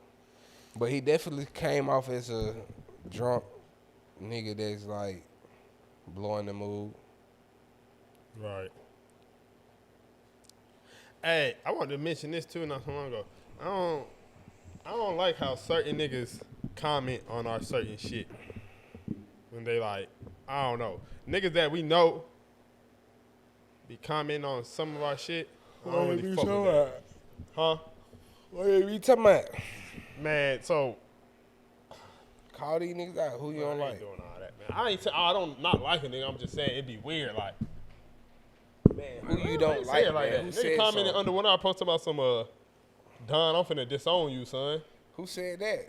But he definitely came off as a drunk nigga that's like blowing the mood. Right. Hey, I wanted to mention this too not so long ago. I don't like how certain niggas comment on our certain shit. When they like, I don't know. Niggas that we know be commenting on some of our shit. I don't really fuck with that. Huh? What are you talking about? Man, so call these niggas out. Who you don't like? I ain't doing all that, man. I don't not like a nigga. I'm just saying it'd be weird. Like, man, who you don't like? Like that. Nigga commented under one I posted about some Don, I'm finna disown you, son. Who said that?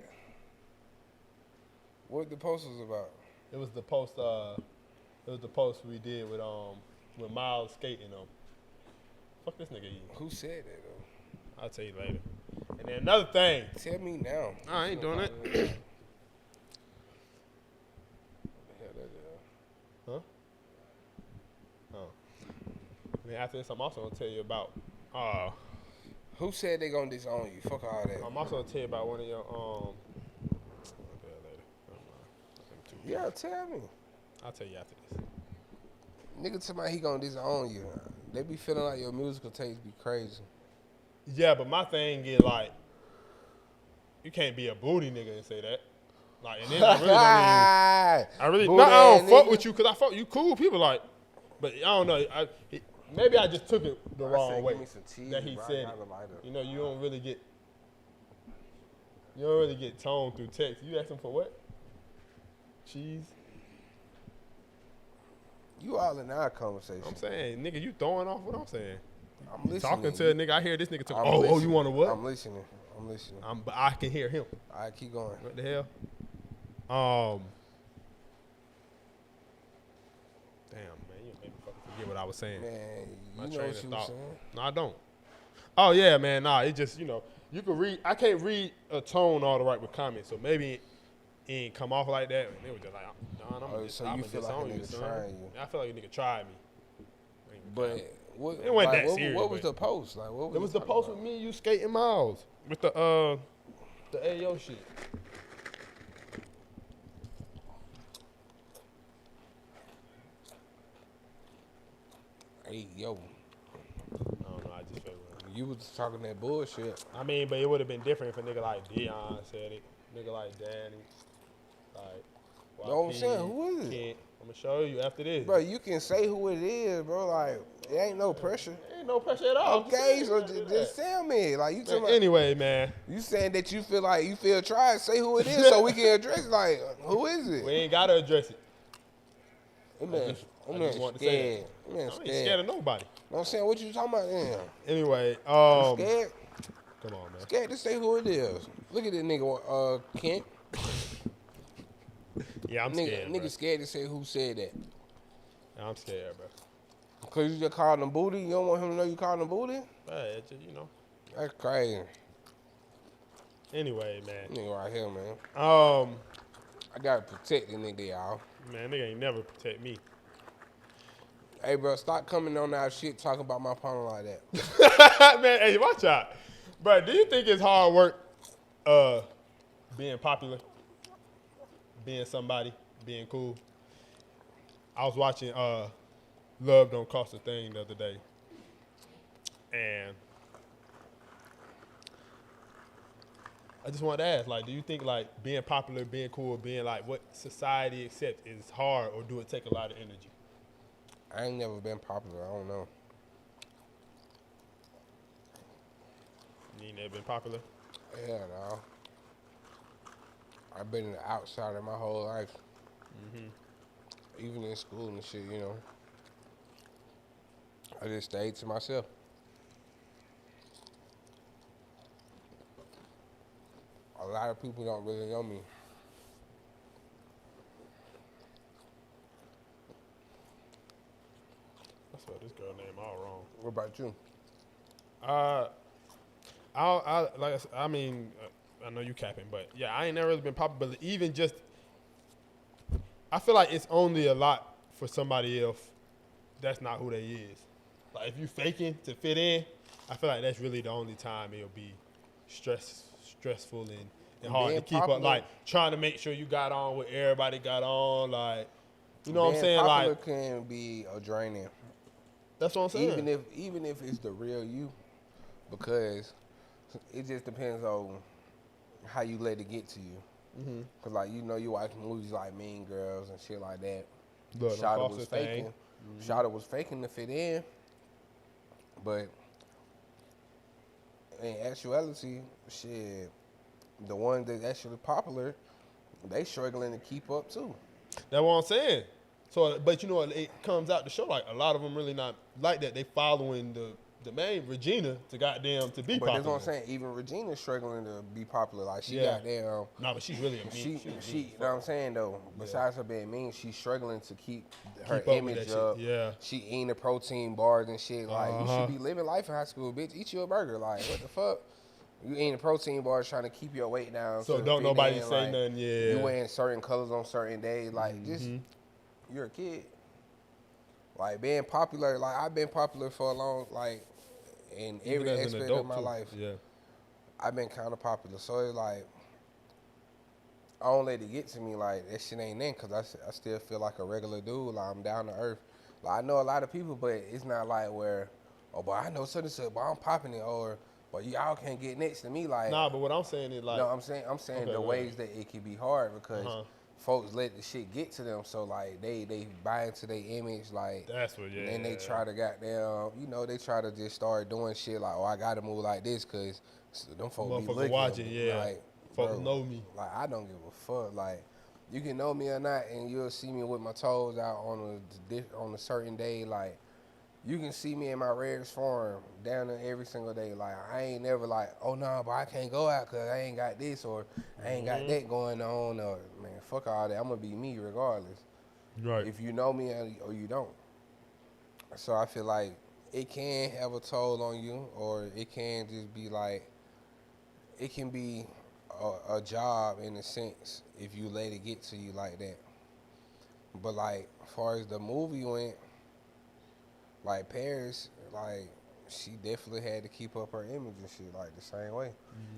What the post was about? It was the post. It was the post we did with Miles skating on. Fuck this nigga eating. Who said that though? I'll tell you later. And then another thing. Tell me now. I ain't doing it. Huh? Oh. And then after this, I'm also gonna tell you about. Who said they gonna disown you? Fuck all that. I'm also gonna tell you about one of your I'll tell you later. Yeah, tell me. I'll tell you after this. Nigga tell me he gonna disown you. They be feeling like your musical taste be crazy. Yeah, but my thing is like, you can't be a booty nigga and say that. Like, and then I don't fuck with you because I fuck you cool people like, but I don't know. Maybe I just took it the wrong way. That he said it. You know, you don't really get toned through text. You asking for what? Cheese? You all in our conversation. I'm saying, nigga, you throwing off what I'm saying. I'm listening. Talking to a nigga, I hear this nigga talk. Oh, you want to what? I'm listening. But I can hear him. All right, keep going. What the hell? Damn, man, you made me fucking forget what I was saying. Man, My you know train what of you thought. was saying. No, I don't. Oh yeah, man. Nah, it just, you know, you can read. I can't read a tone all the right with comments, so maybe it ain't come off like that. And they were just like, Don, I'm you feel like a nigga trying you? I feel like a nigga tried me. But what? It wasn't that serious. What was the post? Like, what was it was the post with me and you skating miles with the Ayo shit. Hey, yo. I don't know. I just feel like you was talking that bullshit. I mean, but it would have been different if a nigga like Dion said it. Nigga like Danny. Like, I'm saying, who is it? I'm gonna show you after this. Bro, you can say who it is, bro. Like, it ain't no pressure. Ain't no pressure at all. Okay, so just tell me. Like, you talking anyway, man. You saying that you feel like you feel tried. Say who it is so we can address it. Like, who is it? We ain't gotta address it. Hey, man, I just want to say that. I'm I ain't scared of nobody. You know what I'm saying? What you talking about? Damn. Anyway, You scared? come on, man. Scared to say who it is. Look at this nigga, Kent. Yeah, I'm scared, bro. Nigga scared to say who said that. I'm scared, bro. Cause you just called him booty. You don't want him to know you called him booty. Hey, just, you know. That's crazy. Anyway, man. Nigga right here, man. I gotta protect this nigga, y'all. Man, nigga ain't never protect me. Hey, bro, stop coming on our shit talking about my partner like that. Man, hey, watch out. Bro, do you think it's hard work being popular? Being somebody? Being cool? I was watching Love Don't Cost a Thing the other day. And I just wanted to ask, like, do you think, like, being popular, being cool, being, like, what society accepts is hard, or do it take a lot of energy? I ain't never been popular. I don't know. You ain't never been popular? Yeah, no. I've been in the outsider my whole life. Even in school and shit, you know. I just stayed to myself. A lot of people don't really know me. I spelled this girl name all wrong. What about you? I know you capping, but yeah, I ain't never really been popular. But even just, I feel like it's only a lot for somebody else that's not who they is. Like if you faking to fit in, I feel like that's really the only time it'll be stressful and hard Being to keep popular, up. Like trying to make sure you got on what everybody got on. Like, you know what I'm being saying? popular Like can be a draining. that's what I'm saying. Even if it's the real you, because it just depends on how you let it get to you. Cause like you know you watch movies like Mean Girls and shit like that. Look, Shawty was faking. Shawty was faking to fit in, but in actuality, shit, the ones that's actually popular, they struggling to keep up too. That's what I'm saying. So, but you know, it comes out to show like a lot of them really not like that. They following the main Regina to goddamn to be But popular. that's what I'm saying. Even Regina's struggling to be popular. Like she goddamn. Nah, but she's really a mean. She, you know what I'm saying though. Besides her being mean, she's struggling to keep her Keep up with image that up. shit. Yeah. She eating the protein bars and shit. Like you should be living life in high school, bitch. Eat you a burger. Like what the fuck? You eating the protein bars trying to keep your weight down. So to don't fit nobody in, say like, nothing. Yeah. You wearing certain colors on certain days. Like just you're a kid. Like being popular. Like I've been popular for a long in Even every as an aspect adult, of my too. life. Yeah. I've been kind of popular, so it's like I don't let it get to me. Like that shit ain't in, cause I still feel like a regular dude. Like I'm down to earth. Like I know a lot of people, but it's not like where, oh, but I know such and such, but I'm popping it, or but y'all can't get next to me. Like Nah, but what I'm saying is like. no, I'm saying Okay, the go ways ahead. that it can be hard because folks let the shit get to them. So like they buy into their image, like That's what. Yeah. and then they try to goddamn, they try to just start doing shit like, oh, I gotta move like this because them folks be Motherfucker looking. watching, yeah. Like, Folks bro, know me. Like, I don't give a fuck. Like, you can know me or not, and you'll see me with my toes out on a certain day. Like, you can see me in my rarest form down there every single day. Like, I ain't never like, oh, no, but I can't go out because I ain't got this or I ain't got that going on. Or, man, fuck all that. I'm going to be me regardless. Right. If you know me or you don't. So I feel like it can have a toll on you, or it can just be like, it can be a job in a sense if you let it get to you like that. But like, as far as the movie went, like Paris, like she definitely had to keep up her image and shit like the same way.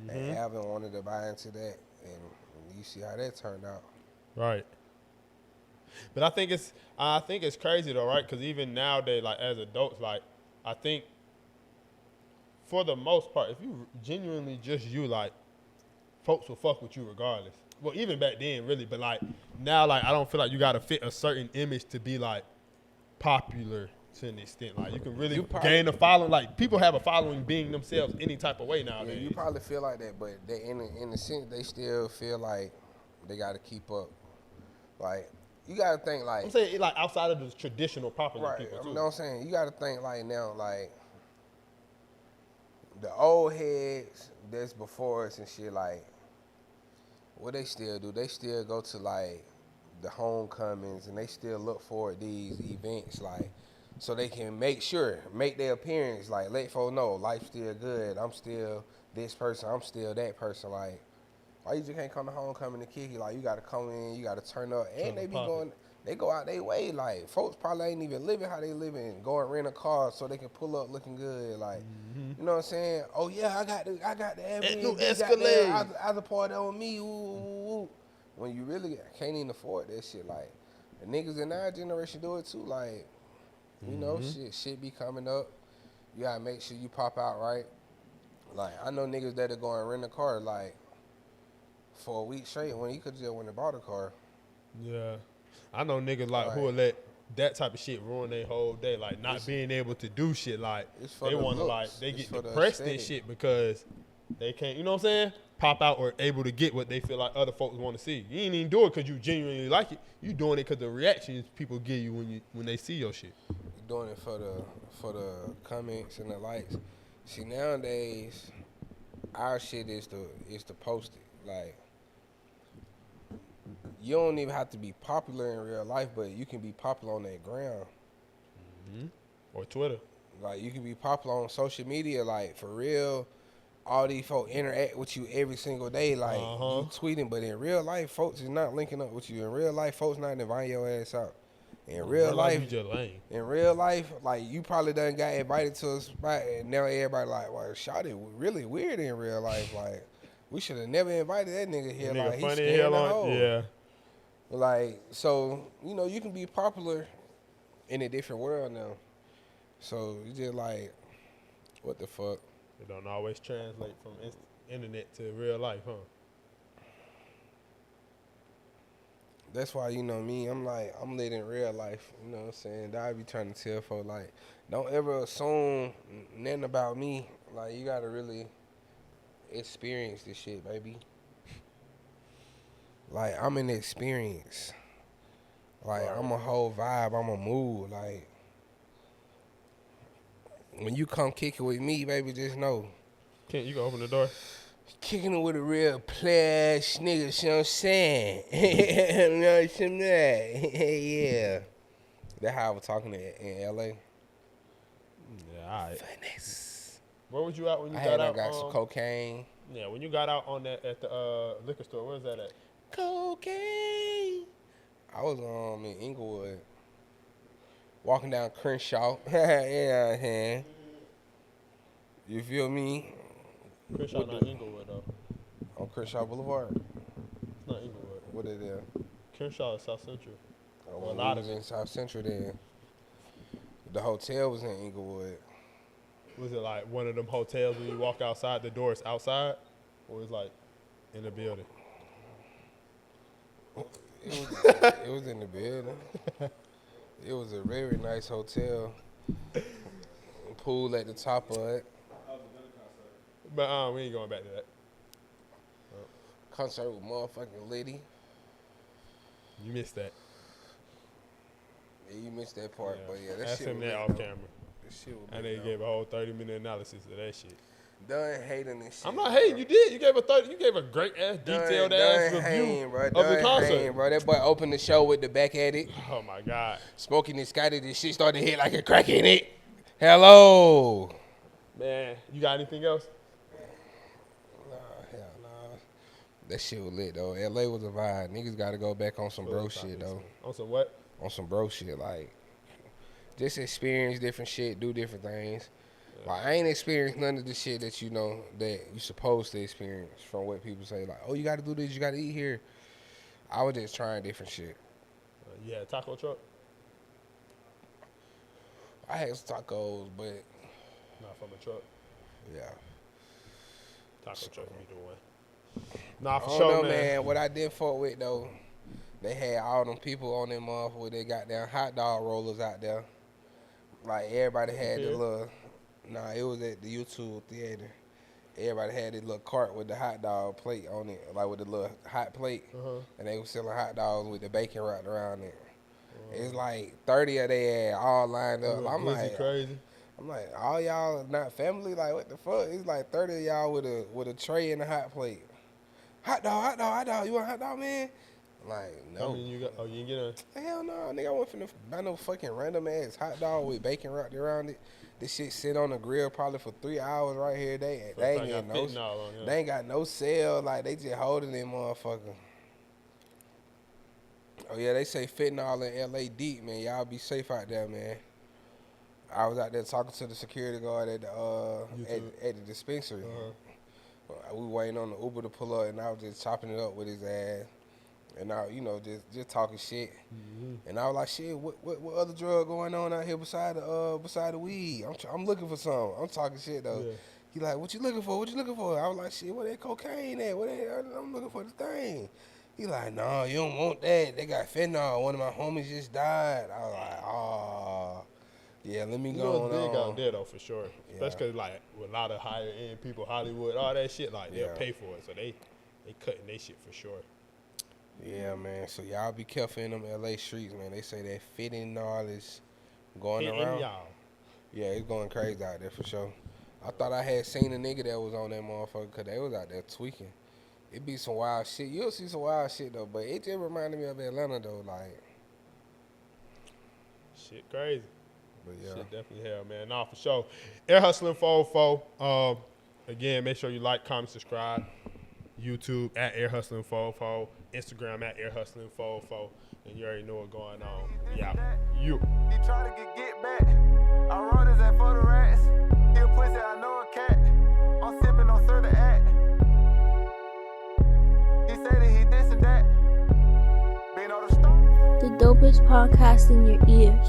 And Alvin wanted to buy into that, and you see how that turned out. Right. But I think it's crazy though, right? Because even nowadays, like as adults, like I think for the most part, if you genuinely just you, like folks will fuck with you regardless. Well, even back then, really, but like now, like I don't feel like you gotta fit a certain image to be like popular to an extent. Like you can really gain a following. Like people have a following being themselves any type of way nowadays. Yeah, you probably feel like that, but they in a sense they still feel like they gotta keep up. Like you gotta think like. I'm saying like outside of the traditional property Right. people You too. know what I'm saying? You gotta think like now, like the old heads that's before us and shit, like what they still do, they still go to like the homecomings and they still look forward these events like so they can make their appearance, like let folks know life's still good. I'm still this person, I'm still that person. Like why you just can't come to homecoming and kick it? Like you gotta come in, you gotta turn up, and they be going. They go out their way. Like folks probably ain't even living how they living. Go and rent a car so they can pull up looking good. Like you know what I'm saying? Oh yeah, I got the Airbnb. New Escalade. I support that on me. Ooh, ooh, ooh. When you really can't even afford that shit. Like the niggas in our generation do it too. Like you know, shit be coming up. You gotta make sure you pop out right. Like I know niggas that are going rent a car like for a week straight when he could just went and bought a car. Yeah. I know niggas like who will let that type of shit ruin their whole day, like not being able to do shit. Like they want to like they get depressed and shit because they can't. You know what I'm saying? Pop out or able to get what they feel like other folks want to see. You ain't even do it because you genuinely like it. You doing it because the reactions people give you when they see your shit. You doing it for the comments and the likes. See nowadays, our shit is to post it. Like you don't even have to be popular in real life, but you can be popular on that ground. Or Twitter. Like you can be popular on social media. Like for real, all these folks interact with you every single day. Like you tweeting, but in real life, folks is not linking up with you. In real life, folks not inviting your ass out. In real life, you just lame. In real life, like you probably done got invited to a spot, and now everybody like, well, shawty really weird in real life. Like we should have never invited that nigga here. Nigga Like funny he's scared the hoe. Yeah. Like so, you know, you can be popular in a different world now. So you just like, what the fuck? It don't always translate from internet to real life, huh? That's why, you know me, I'm living real life, you know what I'm saying? I be trying to tell folks, like, don't ever assume nothing about me. Like, you gotta really experience this shit, baby. Like, I'm an experience. Like, I'm a whole vibe, I'm a mood. Like, when you come kick it with me, baby, just know. Can't you go open the door? Kicking it with a real plush nigga, you know what I'm saying? You know what I'm saying? Yeah. That's how I was talking in LA. Yeah, all right. Finesse. Where was you at when you I got out? got some cocaine. Yeah, when you got out on that at the liquor store, where's that at? Cocaine. I was in Inglewood. Walking down Crenshaw. Yeah. You feel me? Crenshaw, not Inglewood, though. On Crenshaw Boulevard. It's not Inglewood. What is it? Crenshaw is South Central. A lot of it in South Central then. The hotel was in Inglewood. Was it like one of them hotels when you walk outside, the door is outside? Or was like in the building? It was in the building. It was a very nice hotel. Pool at the top of it. But we ain't going back to that. Concert with motherfucking Liddy. You missed that. Yeah, you missed that part, Yeah. but yeah, that Ask shit him was that lit, off though. camera. That shit was And lit, they though. gave a whole 30-minute analysis of that shit. Done hating this shit. I'm not hating. You did. You gave a great ass, detailed ass review of the concert. Bro. That boy opened the show with the back at it. Oh my God. Smoking and Scotty, this shit started to hit like a crack in it. Hello. Man, you got anything else? Hell nah. That shit was lit though. LA was a vibe. Niggas gotta go back on some bro shit though. On some what? On some bro shit, like just experience different shit, do different things. Like I ain't experienced none of the shit that you know that you supposed to experience from what people say. Like, oh, you gotta do this, you gotta eat here. I was just trying different shit. You had a taco truck? I had some tacos, but Not from a truck. yeah. Taco truck be the one. Nah, for I don't sure, know, man. What I did fuck with though, they had all them people on them motherfucker. They got down hot dog rollers out there. Like everybody had the little. Nah, it was at the YouTube theater. everybody had this little cart with the hot dog plate on it, like with the little hot plate, and they was selling hot dogs with the bacon wrapped around it. It's like 30 of they all lined up. I'm like, crazy. I'm like, all y'all not family? Like, what the fuck? It's like 30 of y'all with a tray and a hot plate. Hot dog, hot dog, hot dog. You want a hot dog, man? I'm like, no. I mean, you didn't get a... Hell no, nigga. I wasn't finna buy no fucking random ass hot dog with bacon wrapped around it. This shit sit on the grill probably for 3 hours right here. They ain't got no sale. Like, they just holding them motherfucker. Oh, yeah, they say fentanyl in L.A. deep, man. Y'all be safe out there, man. I was out there talking to the security guard at the dispensary. We waiting on the Uber to pull up, and I was just chopping it up with his ass. And I, just talking shit. And I was like, shit, what other drug going on out here beside the weed? I'm looking for some. I'm talking shit, though. Yeah. He like, what you looking for? What you looking for? I was like, shit, what that cocaine at? I'm looking for the thing. He like, no, you don't want that. They got fentanyl. One of my homies just died. I was like, oh, yeah, let me go on. Big out there, though, for sure. Yeah. Especially because, like, with a lot of higher-end people, Hollywood, all that shit, like, they'll pay for it. So they cutting their shit for sure. Yeah, man. So y'all be careful in them L.A. streets, man. They say that fentanyl is going around. Y'all. Yeah, it's going crazy out there for sure. I thought I had seen a nigga that was on that motherfucker because they was out there tweaking. It be some wild shit. You'll see some wild shit, though, but it just reminded me of Atlanta, though, like. Shit crazy. But yeah. Shit definitely hell, man. Nah, for sure. Air Hustling 404. Again, make sure you like, comment, subscribe. YouTube at Air Hustling 404. Instagram at Air Hustling 404. And you already know what's going on. Yeah. You. He try to get back. I run his ass for the rats. He a pussy, I know a cat. I'm sipping on Sir the act. He say that he this and that. Been on the stone. The dopest podcast in your ears.